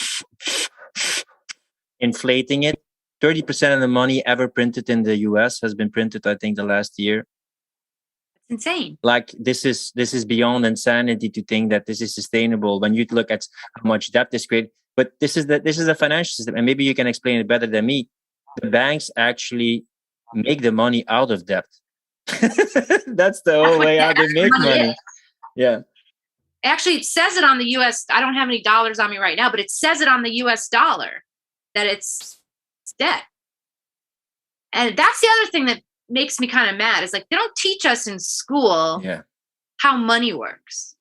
inflating it. 30% of the money ever printed in the US has been printed, I think, the last year. It's insane. Like, this is beyond insanity to think that this is sustainable. When you look at how much debt is created, But this is the financial system, and maybe you can explain it better than me. The banks actually make the money out of debt. That's the whole way how they make money. Yeah. Actually, it says it on the US. I don't have any dollars on me right now, but it says it on the US dollar that it's debt. And that's the other thing that makes me kind of mad is like, they don't teach us in school how money works.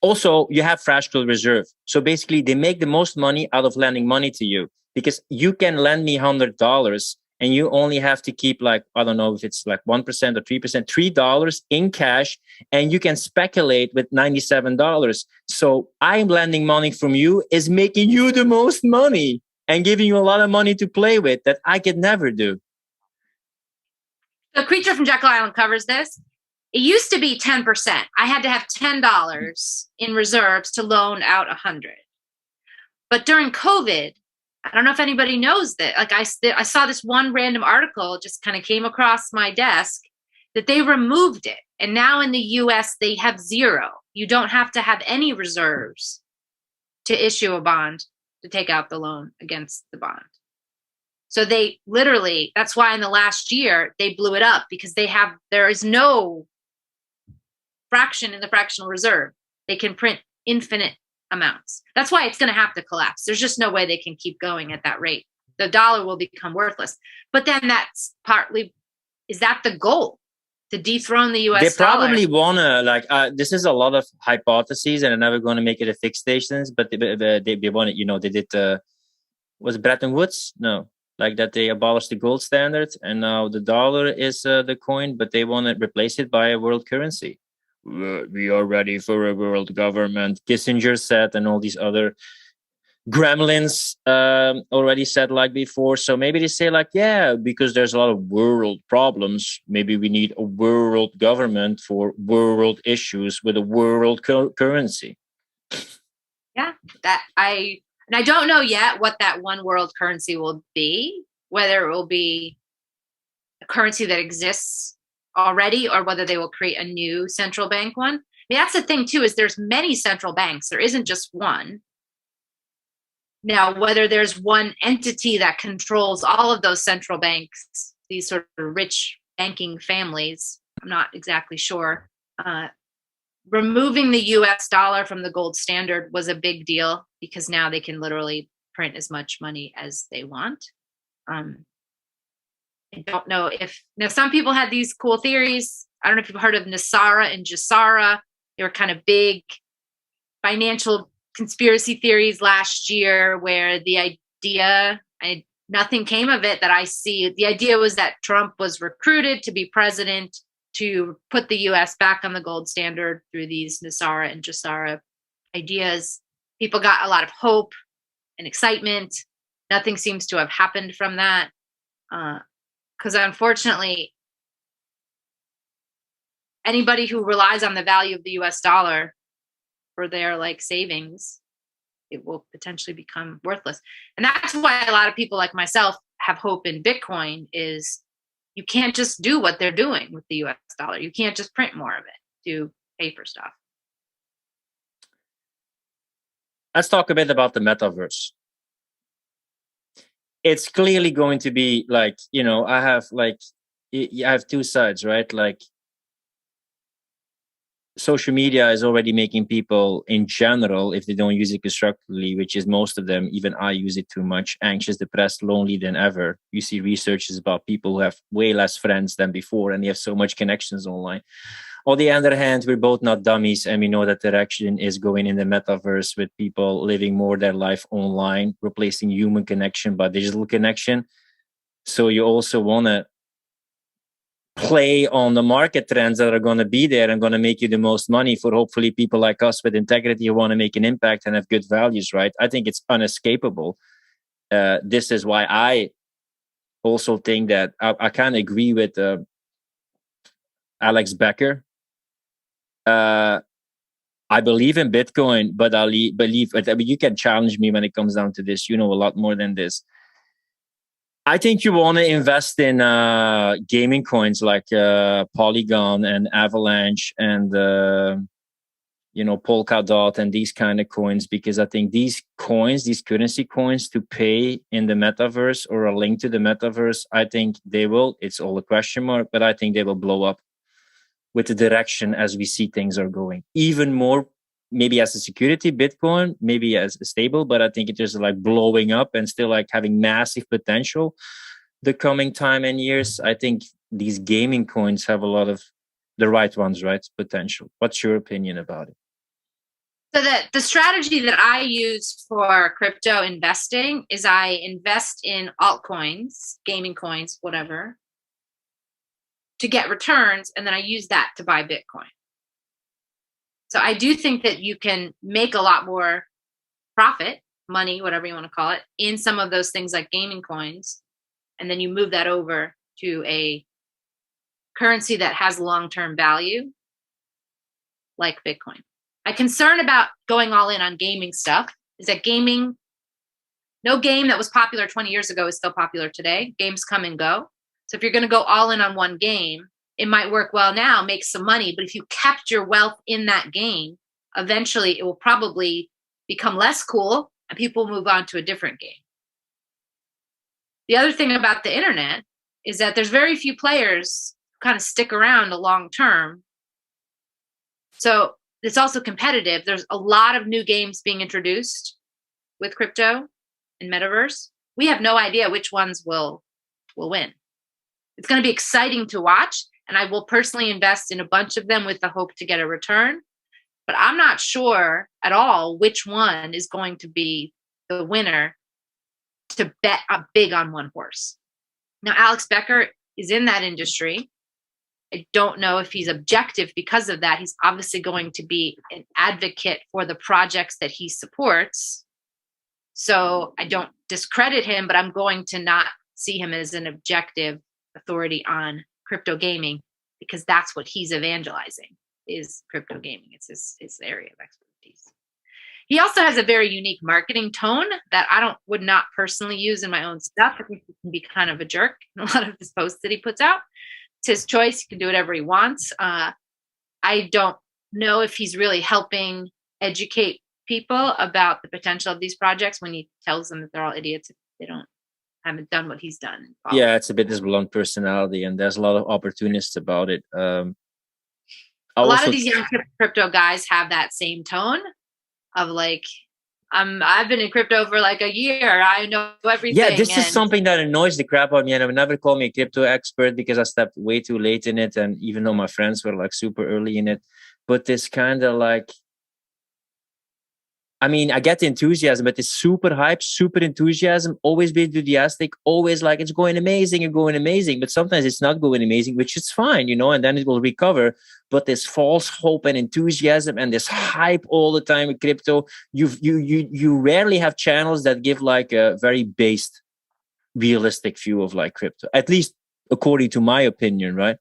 Also, you have fractional reserve. So basically, they make the most money out of lending money to you, because you can lend me $100 and you only have to keep, like, I don't know if it's like 1% or 3%, $3 in cash, and you can speculate with $97. So I'm lending money from you is making you the most money and giving you a lot of money to play with that I could never do. The Creature from Jekyll Island covers this. It used to be 10%. I had to have $10 in reserves to loan out 100. But during COVID, I don't know if anybody knows that. Like I saw this one random article just kind of came across my desk that they removed it. And now in the US, they have zero. You don't have to have any reserves to issue a bond to take out the loan against the bond. So they literally, that's why in the last year, they blew it up, because there is no fraction in the fractional reserve. They can print infinite amounts. That's why it's going to have to collapse. There's just no way they can keep going at that rate. The dollar will become worthless. But then that's partly, is that the goal? To dethrone the US They dollar? probably want to, like, this is a lot of hypotheses, and they're never going to make it a fixed stations, but they want it, you know, they did, was it Bretton Woods? No. Like that they abolished the gold standard, and now the dollar is the coin, but they want to replace it by a world currency. We are ready for a world government, Kissinger said, and all these other gremlins already said like before. So maybe they say like, yeah, because there's a lot of world problems, maybe we need a world government for world issues with a world currency. Yeah, and I don't know yet what that one world currency will be, whether it will be a currency that exists already or whether they will create a new central bank one. I mean, that's the thing too, is there's many central banks. There isn't just one. Now, whether there's one entity that controls all of those central banks, these sort of rich banking families, I'm not exactly sure. Removing the US dollar from the gold standard was a big deal, because now they can literally print as much money as they want. I don't know if, now some people had these cool theories. I don't know if you've heard of 𝗬𝗏 and 𝗤𝗏. They were kind of big financial conspiracy theories last year, where the idea, nothing came of it that I see. The idea was that Trump was recruited to be president to put the US back on the gold standard through these 𝗬𝗏 and 𝗤𝗏 ideas. People got a lot of hope and excitement. Nothing seems to have happened from that. Because unfortunately, anybody who relies on the value of the US dollar for their like savings, it will potentially become worthless. And that's why a lot of people like myself have hope in Bitcoin, is you can't just do what they're doing with the US dollar. You can't just print more of it to pay for stuff. Let's talk a bit about the metaverse. It's clearly going to be like, you know, I have two sides, right? Like, social media is already making people in general, if they don't use it constructively, which is most of them, even I use it too much, anxious, depressed, lonely than ever. You see researches about people who have way less friends than before, and they have so much connections online. On the other hand, we're both not dummies, and we know that direction is going in the metaverse, with people living more their life online, replacing human connection by digital connection. So you also want to play on the market trends that are going to be there and going to make you the most money for hopefully people like us with integrity who want to make an impact and have good values, right? I think it's unescapable. This is why I also think that I kind of agree with Alex Becker. I believe in Bitcoin, but I believe, I mean, you can challenge me when it comes down to this. You know a lot more than this. I think you want to invest in gaming coins like Polygon and Avalanche and Polkadot and these kind of coins, because I think these coins, these currency coins to pay in the metaverse or a link to the metaverse, I think they will, it's all a question mark, but I think they will blow up with the direction as we see things are going. Even more, maybe as a security, Bitcoin, maybe as a stable, but I think it is like blowing up and still like having massive potential the coming time and years. I think these gaming coins have a lot of the right ones, right? Potential. What's your opinion about it? So the strategy that I use for crypto investing is I invest in altcoins, gaming coins, whatever, to get returns, and then I use that to buy Bitcoin. So I do think that you can make a lot more profit, money, whatever you want to call it, in some of those things like gaming coins, and then you move that over to a currency that has long-term value, like Bitcoin. My concern about going all in on gaming stuff is that no game that was popular 20 years ago is still popular today. Games come and go. So if you're going to go all in on one game, it might work well now, make some money, but if you kept your wealth in that game, eventually it will probably become less cool and people will move on to a different game. The other thing about the internet is that there's very few players who kind of stick around a long term. So it's also competitive. There's a lot of new games being introduced with crypto and metaverse. We have no idea which ones will win. It's going to be exciting to watch, and I will personally invest in a bunch of them with the hope to get a return. But I'm not sure at all which one is going to be the winner to bet big on one horse. Now, Alex Becker is in that industry. I don't know if he's objective because of that. He's obviously going to be an advocate for the projects that he supports. So I don't discredit him, but I'm going to not see him as an objective authority on crypto gaming, because that's what he's evangelizing, is crypto gaming. It's his area of expertise. He also has a very unique marketing tone that I would not personally use in my own stuff. I think he can be kind of a jerk in a lot of his posts that he puts out. It's his choice. He can do whatever he wants. I don't know if he's really helping educate people about the potential of these projects when he tells them that they're all idiots if they haven't done what he's done. Yeah, it's a bit this blunt personality, and there's a lot of opportunists about it. A lot of these young crypto guys have that same tone of like, I've been in crypto for like a year. I know everything. Yeah, this is something that annoys the crap out of me. And I would never call me a crypto expert because I stepped way too late in it. And even though my friends were like super early in it, but this kind of like, I mean, I get the enthusiasm, but it's super hype, super enthusiasm, always be enthusiastic, always like it's going amazing and going amazing. But sometimes it's not going amazing, which is fine, and then it will recover. But this false hope and enthusiasm and this hype all the time with crypto, you rarely have channels that give like a very based, realistic view of like crypto, at least according to my opinion, right?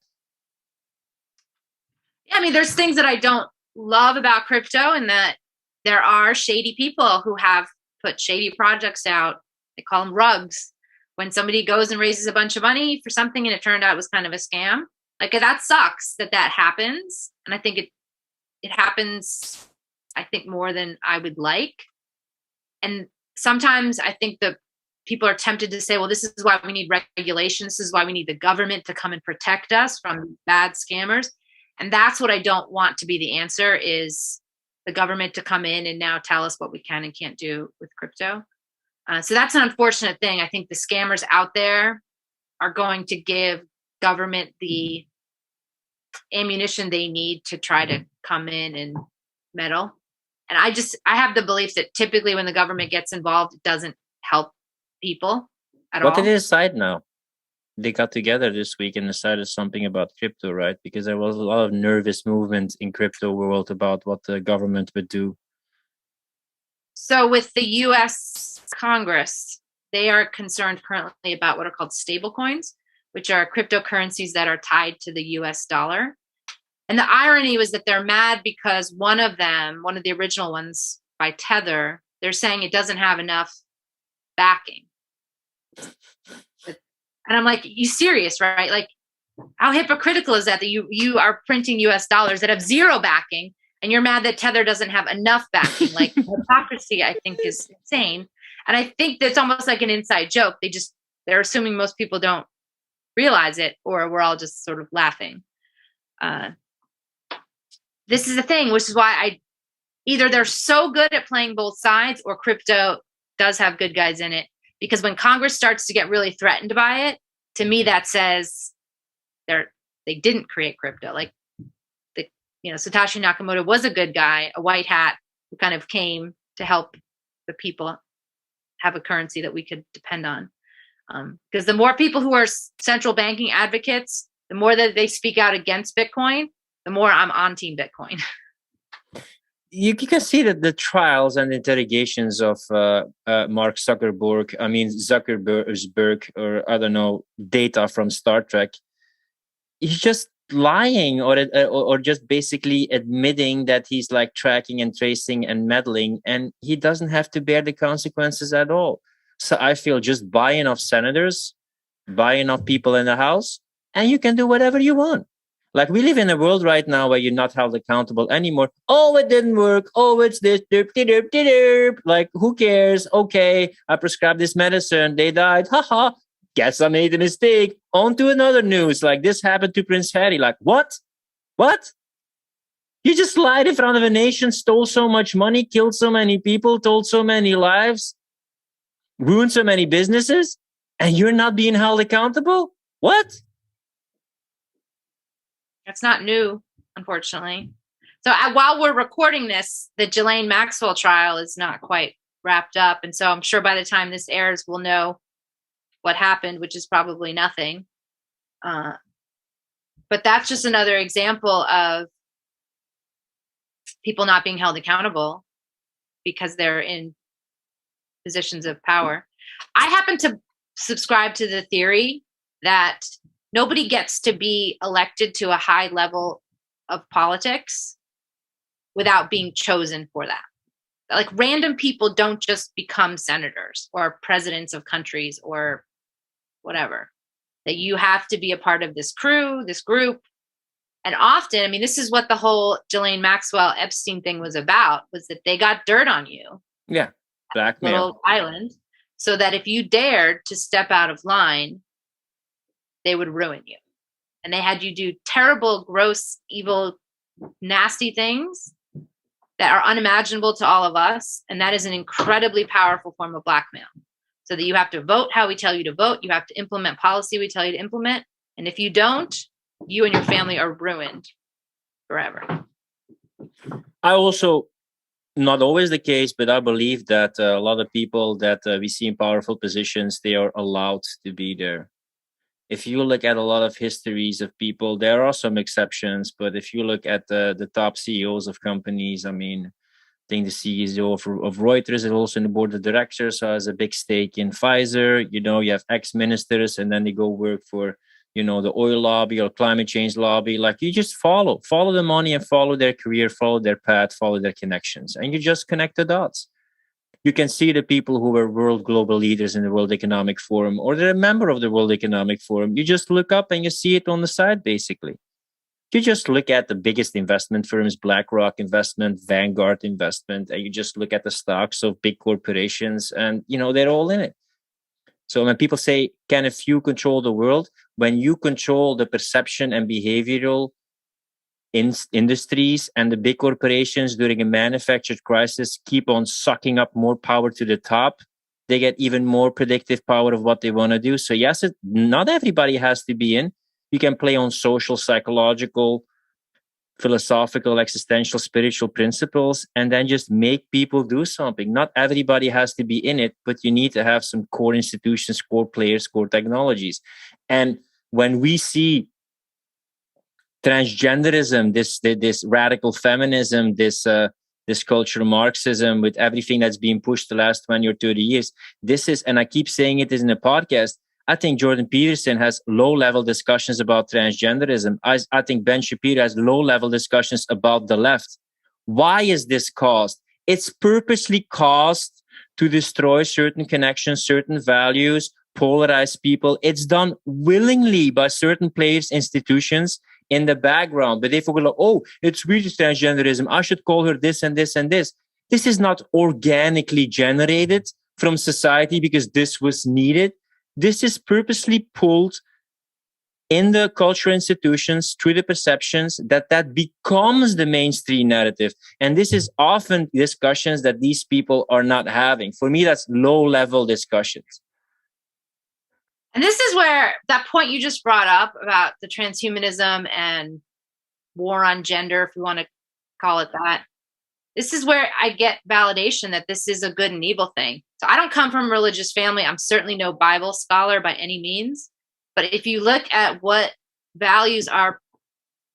Yeah, I mean, there's things that I don't love about crypto, and that there are shady people who have put shady projects out. They call them rugs. When somebody goes and raises a bunch of money for something and it turned out it was kind of a scam, like that sucks that happens. And I think it happens, I think, more than I would like. And sometimes I think that people are tempted to say, well, this is why we need regulation. This is why we need the government to come and protect us from bad scammers. And that's what I don't want to be the answer, is the government to come in and now tell us what we can and can't do with crypto. So that's an unfortunate thing. I think the scammers out there are going to give government the ammunition they need to try to come in and meddle. And I have the belief that typically when the government gets involved, it doesn't help people at all. What did they decide now? They got together this week and decided something about crypto, right? Because there was a lot of nervous movement in crypto world about what the government would do. So with the US Congress, they are concerned currently about what are called stable coins, which are cryptocurrencies that are tied to the US dollar. And the irony was that they're mad because one of the original ones by Tether, they're saying it doesn't have enough backing. And I'm like, you serious, right? Like, how hypocritical is that you are printing US dollars that have zero backing, And you're mad that Tether doesn't have enough backing. Like, hypocrisy, I think, is insane. And I think that's almost like an inside joke. They're assuming most people don't realize it, or we're all just sort of laughing. This is the thing, which is why either they're so good at playing both sides, or crypto does have good guys in it. Because when Congress starts to get really threatened by it, to me, that says they didn't create crypto. Like, Satoshi Nakamoto was a good guy, a white hat who kind of came to help the people have a currency that we could depend on. Because the more people who are central banking advocates, the more that they speak out against Bitcoin, the more I'm on Team Bitcoin. You can see that the trials and interrogations of Mark Zuckerberg, or I don't know, Data from Star Trek, he's just lying or just basically admitting that he's like tracking and tracing and meddling, and he doesn't have to bear the consequences at all. So I feel just buy enough senators, buy enough people in the House, and you can do whatever you want. Like, we live in a world right now where you're not held accountable anymore. Oh, it didn't work. Oh, it's this. Like, who cares? Okay, I prescribed this medicine. They died. Haha. Guess I made a mistake. On to another news. Like, this happened to Prince Harry. Like, what? What? You just lied in front of a nation, stole so much money, killed so many people, told so many lives, ruined so many businesses, and you're not being held accountable? What? That's not new, unfortunately. So while we're recording this, the Ghislaine Maxwell trial is not quite wrapped up. And so I'm sure by the time this airs, we'll know what happened, which is probably nothing. But that's just another example of people not being held accountable because they're in positions of power. I happen to subscribe to the theory that nobody gets to be elected to a high level of politics without being chosen for that. Like, random people don't just become senators or presidents of countries or whatever. That you have to be a part of this crew, this group. And often, I mean, this is what the whole Ghislaine Maxwell Epstein thing was about, was that they got dirt on you. Yeah, blackmail. Little island, so that if you dared to step out of line, they would ruin you. And they had you do terrible, gross, evil, nasty things that are unimaginable to all of us. And that is an incredibly powerful form of blackmail. So that you have to vote how we tell you to vote. You have to implement policy we tell you to implement. And if you don't, you and your family are ruined forever. I also, not always the case, but I believe that a lot of people that we see in powerful positions, they are allowed to be there. If you look at a lot of histories of people, there are some exceptions, but if you look at the top CEOs of companies, I mean, I think the CEO of Reuters is also in the board of directors, so has a big stake in Pfizer. You have ex-ministers, and then they go work for, the oil lobby or climate change lobby. Like, you just follow the money and follow their career, follow their path, follow their connections, and you just connect the dots. You can see the people who were world global leaders in the World Economic Forum, or they're a member of the World Economic Forum. You just look up and you see it on the side, basically. You just look at the biggest investment firms, BlackRock Investment, Vanguard Investment, and you just look at the stocks of big corporations, and, they're all in it. So when people say, can a few control the world? When you control the perception and behavioral industries, and the big corporations during a manufactured crisis keep on sucking up more power to the top, they get even more predictive power of what they want to do. So yes, not everybody has to be in. You can play on social, psychological, philosophical, existential, spiritual principles, and then just make people do something. Not everybody has to be in it, but you need to have some core institutions, core players, core technologies. And when we see transgenderism, this radical feminism, this cultural Marxism, with everything that's been pushed the last 20 or 30 years, this is, and I keep saying it in the podcast, I think Jordan Peterson has low-level discussions about transgenderism. I think Ben Shapiro has low-level discussions about the left. Why is this caused? It's purposely caused to destroy certain connections, certain values, polarize people. It's done willingly by certain players, institutions, in the background, but they forget, like, oh, it's really transgenderism. I should call her this and this and this. This is not organically generated from society because this was needed. This is purposely pulled in the cultural institutions through the perceptions that becomes the mainstream narrative. And this is often discussions that these people are not having. For me, that's low-level discussions. And this is where that point you just brought up about the transhumanism and war on gender, if we want to call it that, this is where I get validation that this is a good and evil thing. So I don't come from a religious family. I'm certainly no Bible scholar by any means. But if you look at what values are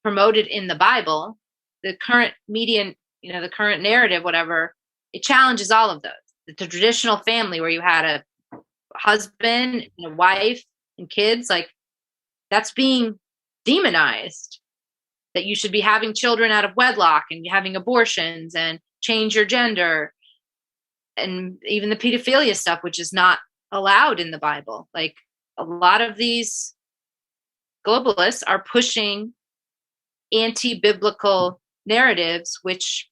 promoted in the Bible, the current median, the current narrative, whatever, it challenges all of those. The traditional family where you had a husband and a wife and kids, like, that's being demonized. That you should be having children out of wedlock and having abortions and change your gender. And even the pedophilia stuff, which is not allowed in the Bible. Like, a lot of these globalists are pushing anti-biblical narratives, which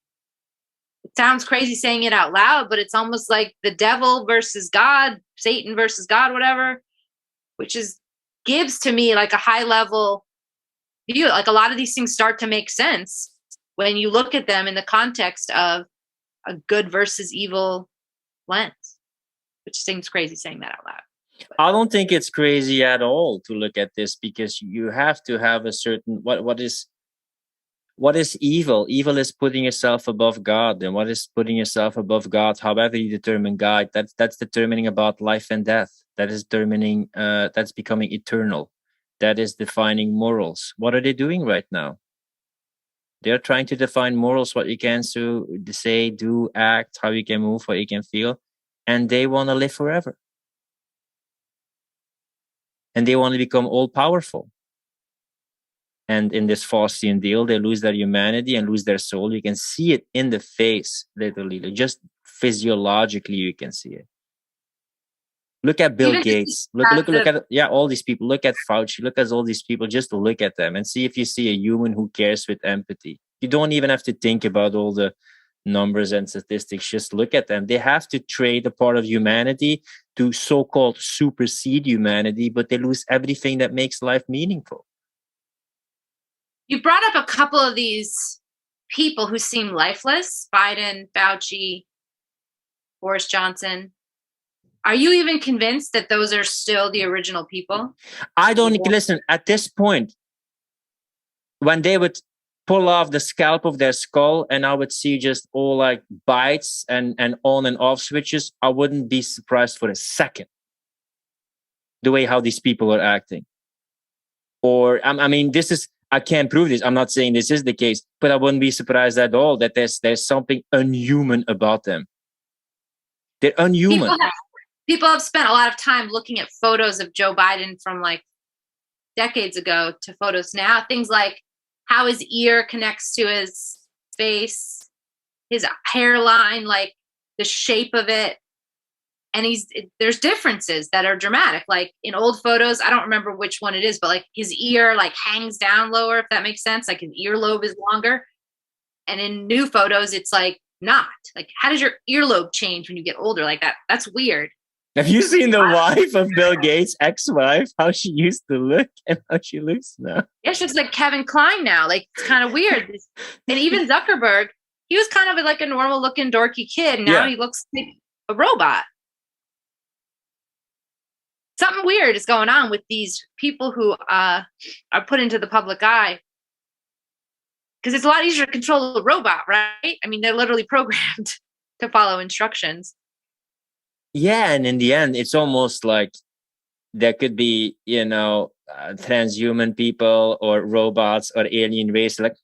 it sounds crazy saying it out loud, but it's almost like the devil versus God, Satan versus God, whatever, which gives to me like a high level view. Like, a lot of these things start to make sense when you look at them in the context of a good versus evil lens, which seems crazy saying that out loud. I don't think it's crazy at all to look at this, because you have to have a certain what is evil? Evil is putting yourself above God. And what is putting yourself above God? However you determine God, that's determining about life and death. That is determining that's becoming eternal. That is defining morals. What are they doing right now? They're trying to define morals, what you can say, do, act, how you can move, what you can feel, and they want to live forever. And they want to become all-powerful. And in this Faustian deal, they lose their humanity and lose their soul. You can see it in the face, literally. Just physiologically, you can see it. Look at Bill Gates. Look at all these people. Look at Fauci. Look at all these people. Just look at them and see if you see a human who cares with empathy. You don't even have to think about all the numbers and statistics. Just look at them. They have to trade a part of humanity to so-called supersede humanity, but they lose everything that makes life meaningful. You brought up a couple of these people who seem lifeless: Biden, Fauci, Boris Johnson. Are you even convinced that those are still the original people? I don't listen. At this point, when they would pull off the scalp of their skull and I would see just all like bites and on and off switches, I wouldn't be surprised for a second the way how these people are acting. Or, I mean, I can't prove this. I'm not saying this is the case, but I wouldn't be surprised at all that there's something unhuman about them. They're unhuman. People have spent a lot of time looking at photos of Joe Biden from like decades ago to photos now. Things like how his ear connects to his face, his hairline, like the shape of it. And there's differences that are dramatic. Like in old photos, I don't remember which one it is, but like his ear like hangs down lower, if that makes sense. Like his earlobe is longer. And in new photos, it's like not. Like, how does your earlobe change when you get older like that? That's weird. Have you seen the wife of Bill Gates' ex-wife? How she used to look and how she looks now? Yeah, she looks like Kevin Kline now. Like, it's kind of weird. And even Zuckerberg, he was kind of like a normal-looking dorky kid. Now he looks like a robot. Something weird is going on with these people who are put into the public eye. Because it's a lot easier to control a robot, right? I mean, they're literally programmed to follow instructions. Yeah, and in the end, it's almost like there could be, transhuman people or robots or alien race. Like,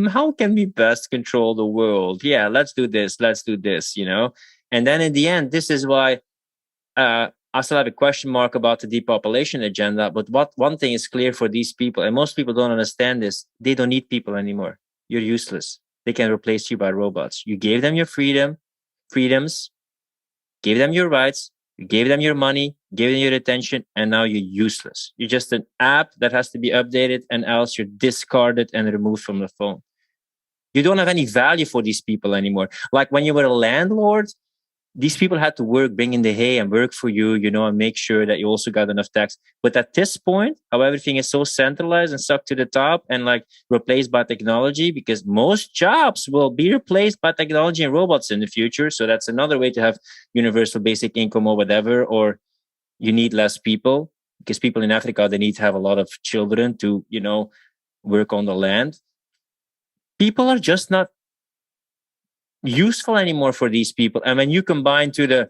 how can we best control the world? Yeah, let's do this, And then in the end, this is why I still have a question mark about the depopulation agenda. But one thing is clear for these people, and most people don't understand this: they don't need people anymore. You're useless. They can replace you by robots. You gave them your freedoms. Gave them your rights, you gave them your money, giving you attention, and now you're useless. You're just an app that has to be updated, and else you're discarded and removed from the phone. You don't have any value for these people anymore. Like when you were a landlord, these people had to work, bring in the hay and work for you, you know, and make sure that you also got enough tax. But at this point, how everything is so centralized and sucked to the top and like replaced by technology, because most jobs will be replaced by technology and robots in the future. So that's another way to have universal basic income or whatever, or you need less people because people in Africa, they need to have a lot of children to, you know, work on the land. People are just not useful anymore for these people. And when you combine to the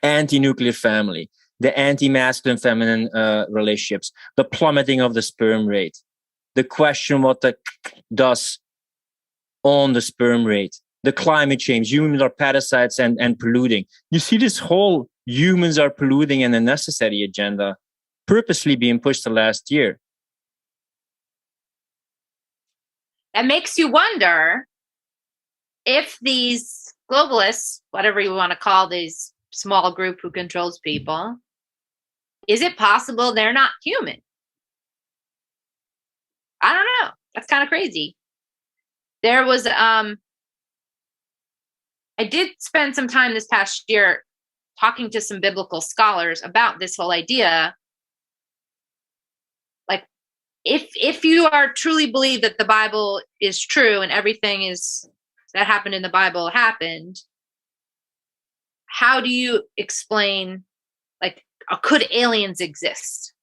anti-nuclear family, the anti-masculine feminine relationships, the plummeting of the sperm rate, the question what the does on the sperm rate, the climate change, humans are parasites and polluting. You see this whole humans are polluting and unnecessary agenda purposely being pushed the last year. It makes you wonder if these globalists, whatever you want to call these small group who controls people, is it possible they're not human? I don't know. That's kind of crazy. There was, I did spend some time this past year talking to some biblical scholars about this whole idea. Like, if you are truly believe that the Bible is true and everything is that happened in the Bible happened, how do you explain, like, could aliens exist?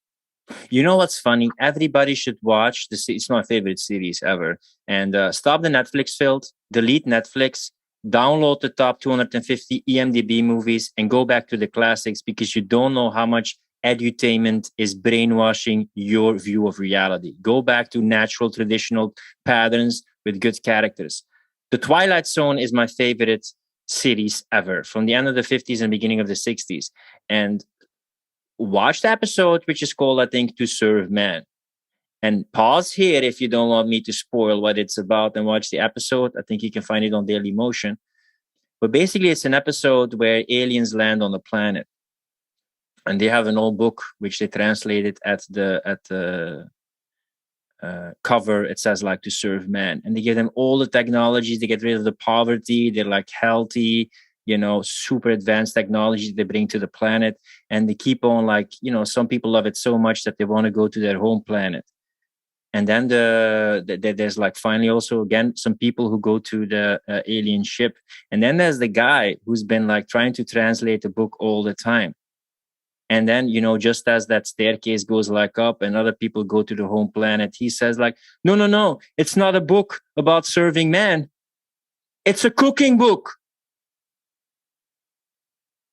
You know what's funny? Everybody should watch this. It's my favorite series ever. And stop the Netflix filth, delete Netflix, download the top 250 IMDb movies, and go back to the classics, because you don't know how much edutainment is brainwashing your view of reality. Go back to natural, traditional patterns with good characters. The Twilight Zone is my favorite series ever, from the end of the 50s and beginning of the 60s. And watch the episode, which is called, I think, To Serve Man. And pause here if you don't want me to spoil what it's about, and watch the episode. I think you can find it on Daily Motion. But basically, it's an episode where aliens land on the planet. And they have an old book, which they translated at the cover. It says, like, To Serve Man. And they give them all the technologies. They get rid of the poverty. They're like healthy, you know, super advanced technology they bring to the planet. And they keep on, like, you know, some people love it so much that they want to go to their home planet. And then there's, like, finally also, again, some people who go to the alien ship. And then there's the guy who's been, like, trying to translate the book all the time. And then, you know, just as that staircase goes, like, up and other people go to the home planet, he says, like, no, it's not a book about serving man. It's a cooking book.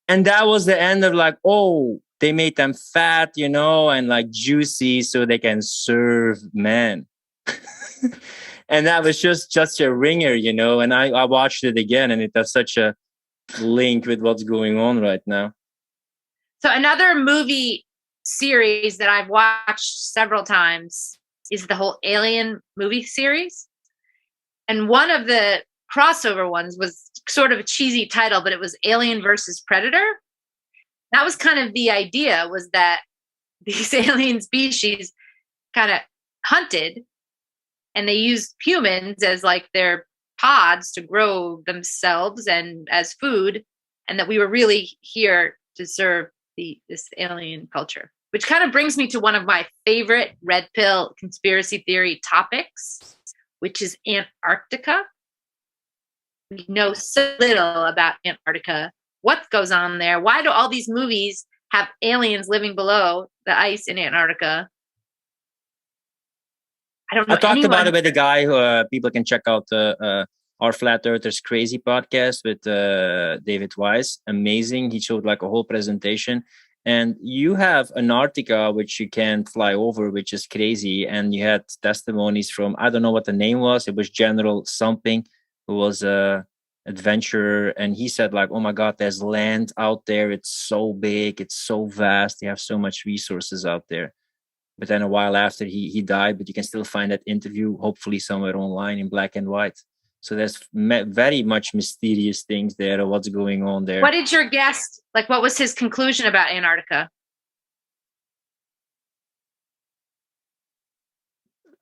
And that was the end of, like, oh, they made them fat, you know, and, like, juicy so they can serve men. And that was just a ringer, you know. And I watched it again, and it has such a link with what's going on right now. So another movie series that I've watched several times is the whole Alien movie series. And one of the crossover ones was sort of a cheesy title, but it was Alien versus Predator. That was kind of the idea, was that these alien species kind of hunted, and they used humans as, like, their pods to grow themselves and as food, and that we were really here to serve this alien culture. Which kind of brings me to one of my favorite red pill conspiracy theory topics, which is Antarctica. We know so little about Antarctica. What goes on there? Why do all these movies have aliens living below the ice in Antarctica? I don't know. I talked about it with a guy who people can check out our Flat Earthers Crazy podcast with David Weiss. Amazing. He showed, like, a whole presentation. And you have Antarctica, which you can fly over, which is crazy. And you had testimonies from, I don't know what the name was. It was General something, who was a adventurer. And he said, like, oh my God, there's land out there. It's so big. It's so vast. They have so much resources out there. But then a while after he died, but you can still find that interview, hopefully somewhere online in black and white. So there's very much mysterious things there of what's going on there. What did your guest, like, what was his conclusion about Antarctica?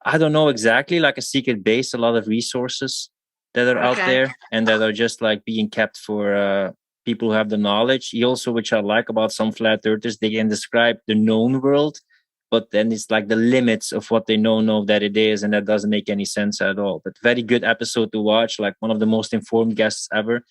I don't know exactly, like a secret base, a lot of resources that are out there and that are just like being kept for people who have the knowledge. He also, which I like about some flat earthers, they can describe the known world, but then it's like the limits of what they know that it is, and that doesn't make any sense at all. But very good episode to watch, like one of the most informed guests ever.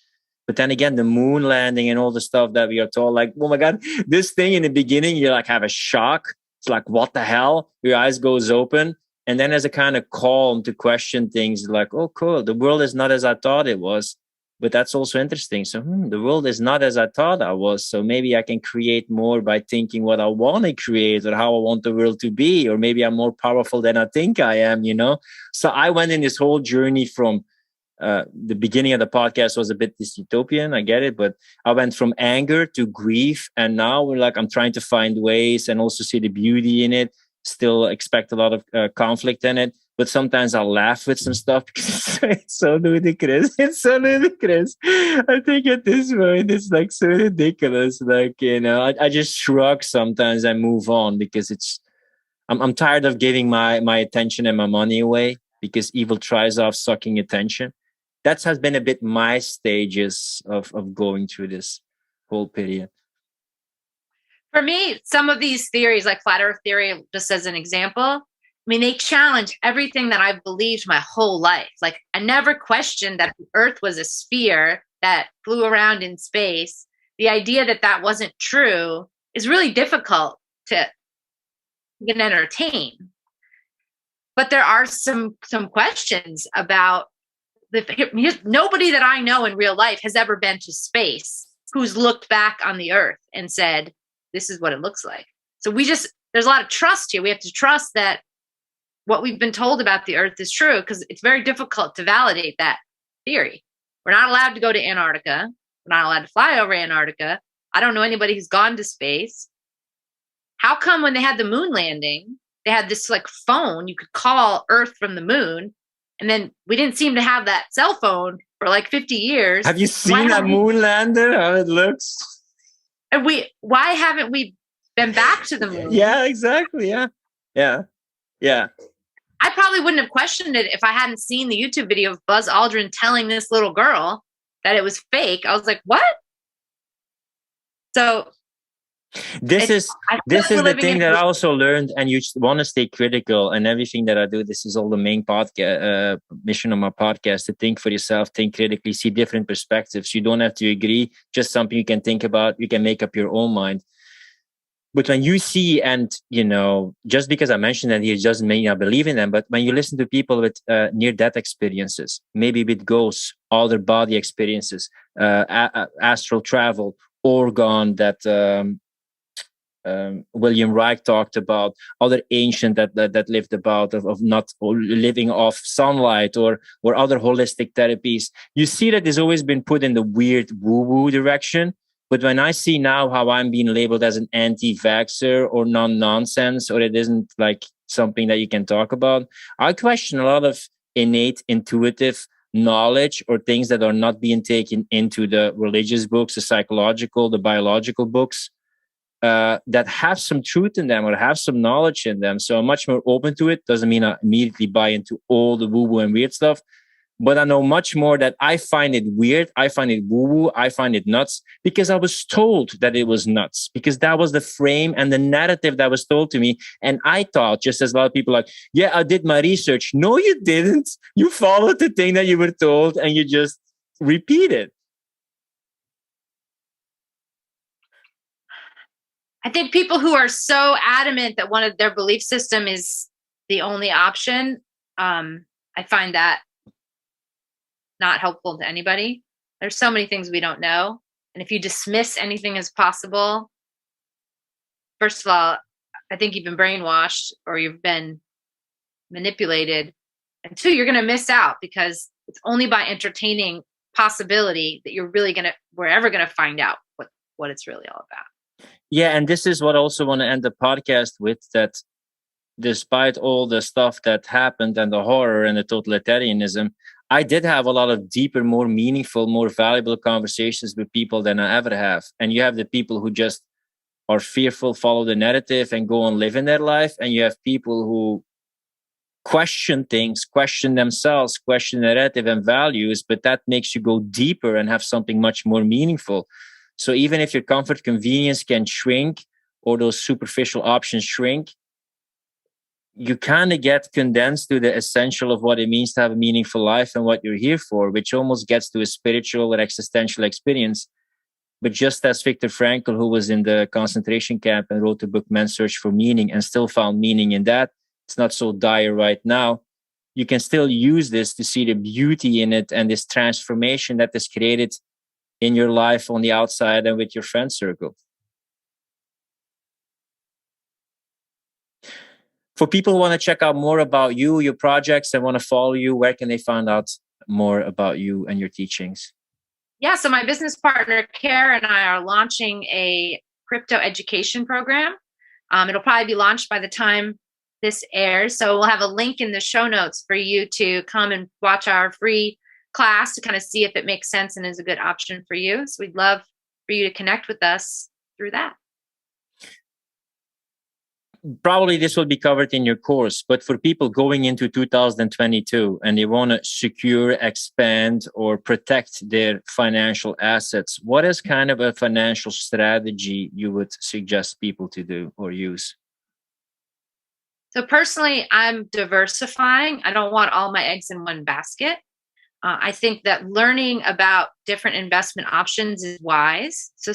But then again, the moon landing and all the stuff that we are told, like, oh my God, this thing in the beginning, you like have a shock. It's like, what the hell? Your eyes goes open. And then as a kind of calm to question things, like, oh, cool, the world is not as I thought it was. But that's also interesting. So the world is not as I thought I was. So maybe I can create more by thinking what I want to create or how I want the world to be. Or maybe I'm more powerful than I think I am, you know? So I went in this whole journey from the beginning of the podcast was a bit dystopian. I get it. But I went from anger to grief. And now we're like, I'm trying to find ways and also see the beauty in it. Still expect a lot of conflict in it, but sometimes I'll laugh with some stuff because it's so ludicrous. It's so ludicrous. I think at this point it's like so ridiculous. Like, you know, I just shrug sometimes and move on because I'm tired of giving my attention and my money away because evil tries off sucking attention. That has been a bit my stages of going through this whole period. For me, some of these theories, like flat earth theory, just as an example, I mean, they challenge everything that I've believed my whole life. Like, I never questioned that the earth was a sphere that flew around in space. The idea that that wasn't true is really difficult to even entertain. But there are some questions about nobody that I know in real life has ever been to space who's looked back on the earth and said, this is what it looks like. So there's a lot of trust here. We have to trust that what we've been told about the earth is true, because it's very difficult to validate that theory. We're not allowed to go to Antarctica. We're not allowed to fly over Antarctica. I don't know anybody who's gone to space. How come when they had the moon landing, they had this like phone, you could call Earth from the moon, and then we didn't seem to have that cell phone for like 50 years. Have you seen that moon lander, how it looks? And why haven't we been back to the moon? Yeah, exactly. Yeah. I probably wouldn't have questioned it if I hadn't seen the YouTube video of Buzz Aldrin telling this little girl that it was fake. I was like, what? So this is the thing that I also learned, and you want to stay critical, and everything that I do, this is all the main podcast mission of my podcast, to think for yourself, think critically, see different perspectives. You don't have to agree, just something you can think about, you can make up your own mind. But when you see, and you know, just because I mentioned that here doesn't mean I believe in them, but when you listen to people with near-death experiences, maybe with ghosts, other body experiences, astral travel, organ that William Reich talked about, other ancient that lived about of not living off sunlight or other holistic therapies, you see that there's always been put in the weird woo-woo direction. But when I see now how I'm being labeled as an anti-vaxxer or non-nonsense, or it isn't like something that you can talk about, I question a lot of innate, intuitive knowledge or things that are not being taken into the religious books, the psychological, the biological books, that have some truth in them or have some knowledge in them. So I'm much more open to it. Doesn't mean I immediately buy into all the woo-woo and weird stuff, but I know much more that I find it weird. I find it woo-woo. I find it nuts because I was told that it was nuts, because that was the frame and the narrative that was told to me. And I thought, just as a lot of people like, yeah, I did my research. No, you didn't. You followed the thing that you were told and you just repeat it. I think people who are so adamant that one of their belief system is the only option, I find that not helpful to anybody. There's so many things we don't know. And if you dismiss anything as possible, first of all, I think you've been brainwashed or you've been manipulated. And two, you're going to miss out, because it's only by entertaining possibility that we're ever going to find out what it's really all about. Yeah, and this is what I also want to end the podcast with, that despite all the stuff that happened and the horror and the totalitarianism, I did have a lot of deeper, more meaningful, more valuable conversations with people than I ever have. And you have the people who just are fearful, follow the narrative and go on living their life. And you have people who question things, question themselves, question narrative and values, but that makes you go deeper and have something much more meaningful. So even if your comfort, convenience can shrink, or those superficial options shrink, you kind of get condensed to the essential of what it means to have a meaningful life and what you're here for, which almost gets to a spiritual or existential experience. But just as Viktor Frankl, who was in the concentration camp and wrote the book Man's Search for Meaning and still found meaning in that, it's not so dire right now. You can still use this to see the beauty in it and this transformation that is created in your life on the outside and with your friend circle. For people who want to check out more about you, your projects, and want to follow you, where can they find out more about you and your teachings? Yeah, so my business partner, Kara, and I are launching a crypto education program. It'll probably be launched by the time this airs. So we'll have a link in the show notes for you to come and watch our free class to kind of see if it makes sense and is a good option for you. So we'd love for you to connect with us through that. Probably this will be covered in your course, but for people going into 2022 and they want to secure, expand, or protect their financial assets, what is kind of a financial strategy you would suggest people to do or use? So personally, I'm diversifying. I don't want all my eggs in one basket. I think that learning about different investment options is wise. So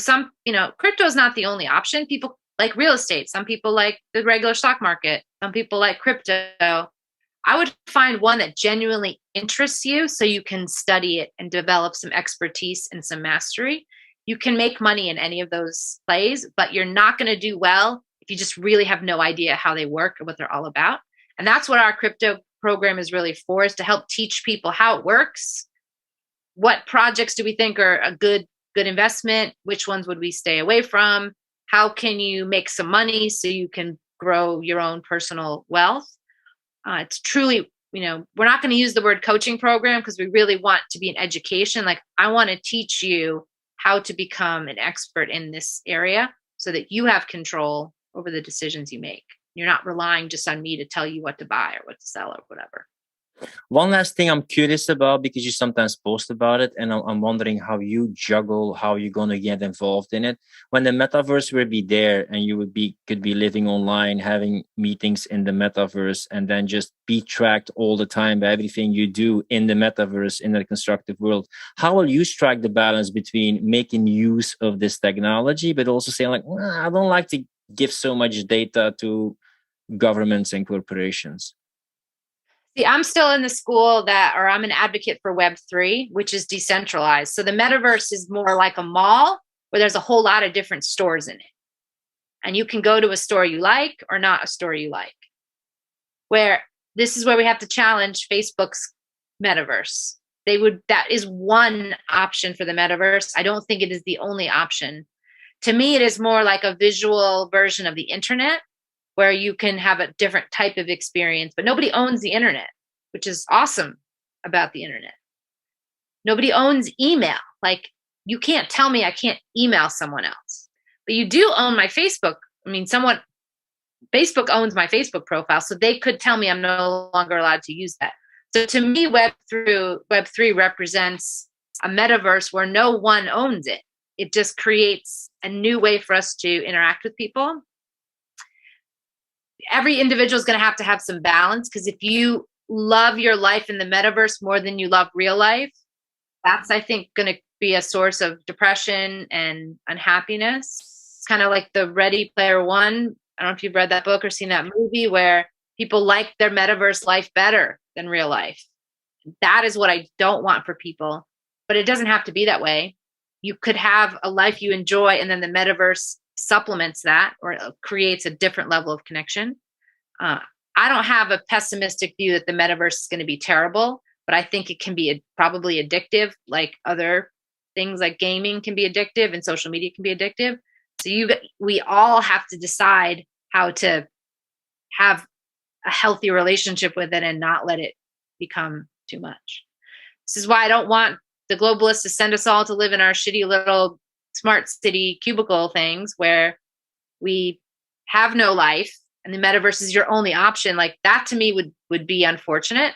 crypto is not the only option. People like real estate. Some people like the regular stock market. Some people like crypto. I would find one that genuinely interests you so you can study it and develop some expertise and some mastery. You can make money in any of those plays, but you're not going to do well if you just really have no idea how they work or what they're all about. And that's what our crypto program is really for, is to help teach people how it works. What projects do we think are a good investment? Which ones would we stay away from? How can you make some money so you can grow your own personal wealth? It's truly, we're not going to use the word coaching program because we really want to be an education. Like, I want to teach you how to become an expert in this area so that you have control over the decisions you make. You're not relying just on me to tell you what to buy or what to sell or whatever. One last thing I'm curious about, because you sometimes post about it, and I'm wondering how you juggle, how you're going to get involved in it. When the metaverse will be there and you could be living online, having meetings in the metaverse, and then just be tracked all the time by everything you do in the metaverse, in the constructive world, how will you strike the balance between making use of this technology, but also saying like, I don't like to give so much data to governments and corporations? See, I'm still in the school I'm an advocate for Web3, which is decentralized. So the metaverse is more like a mall where there's a whole lot of different stores in it. And you can go to a store you like or not a store you like. This is where we have to challenge Facebook's metaverse. That is one option for the metaverse. I don't think it is the only option. To me, it is more like a visual version of the internet, where you can have a different type of experience, but nobody owns the internet, which is awesome about the internet. Nobody owns email. Like, you can't tell me I can't email someone else, but you do own my Facebook. Facebook owns my Facebook profile, so they could tell me I'm no longer allowed to use that. So to me, Web3 represents a metaverse where no one owns it. It just creates a new way for us to interact with people. Every individual is going to have some balance, because if you love your life in the metaverse more than you love real life, that's, I think, going to be a source of depression and unhappiness. It's kind of like the Ready Player One. I don't know if you've read that book or seen that movie, where people like their metaverse life better than real life. That is what I don't want for people, but it doesn't have to be that way. You could have a life you enjoy, and then the metaverse supplements that or creates a different level of connection. I don't have a pessimistic view that the metaverse is going to be terrible, but I think it can be probably addictive, like other things like gaming can be addictive and social media can be addictive. So we all have to decide how to have a healthy relationship with it and not let it become too much. This is why I don't want the globalists to send us all to live in our shitty little smart city cubicle things where we have no life and the metaverse is your only option. Like that to me would be unfortunate,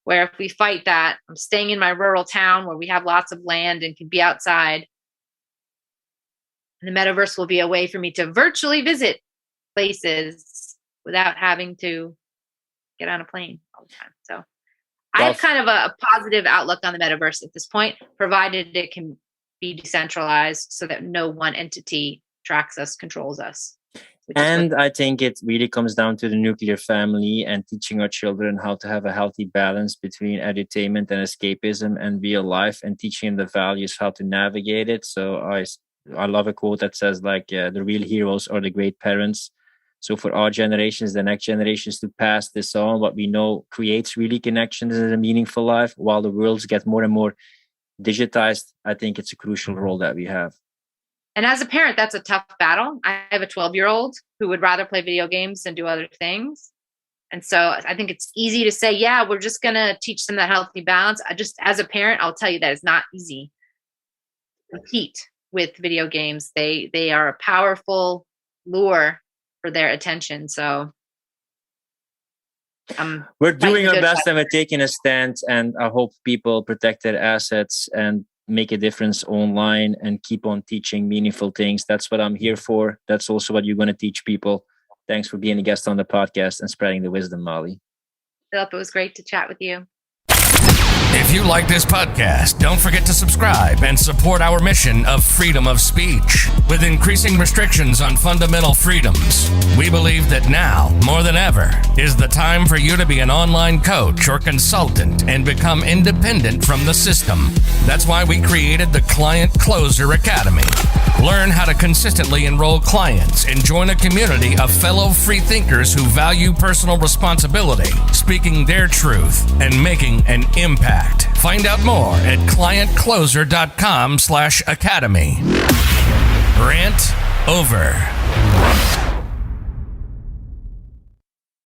where if we fight that, I'm staying in my rural town where we have lots of land and can be outside. And the metaverse will be a way for me to virtually visit places without having to get on a plane all the time. So I have kind of a positive outlook on the metaverse at this point, provided it can be decentralized so that no one entity tracks us, controls us. And I think it really comes down to the nuclear family and teaching our children how to have a healthy balance between edutainment and escapism and real life, and teaching them the values, how to navigate it. So I love a quote that says like, the real heroes are the great parents. So for our generations, the next generations, to pass this on, what we know creates really connections in a meaningful life, while the worlds get more and more digitized. I think it's a crucial role that we have. And as a parent, that's a tough battle. I have a 12-year-old who would rather play video games than do other things. And so I think it's easy to say, yeah, we're just going to teach them that healthy balance. As a parent, I'll tell you that it's not easy to compete with video games. They are a powerful lure for their attention. So we're doing our best and we're taking a stance, and I hope people protect their assets and make a difference online and keep on teaching meaningful things. That's what I'm here for. That's also what you're going to teach people. Thanks for being a guest on the podcast and spreading the wisdom, Molly. Philip, it was great to chat with you. If you like this podcast, don't forget to subscribe and support our mission of freedom of speech. With increasing restrictions on fundamental freedoms, we believe that now, more than ever, is the time for you to be an online coach or consultant and become independent from the system. That's why we created the Client Closer Academy. Learn how to consistently enroll clients and join a community of fellow free thinkers who value personal responsibility, speaking their truth, and making an impact. Find out more at clientcloser.com/academy. Rant over.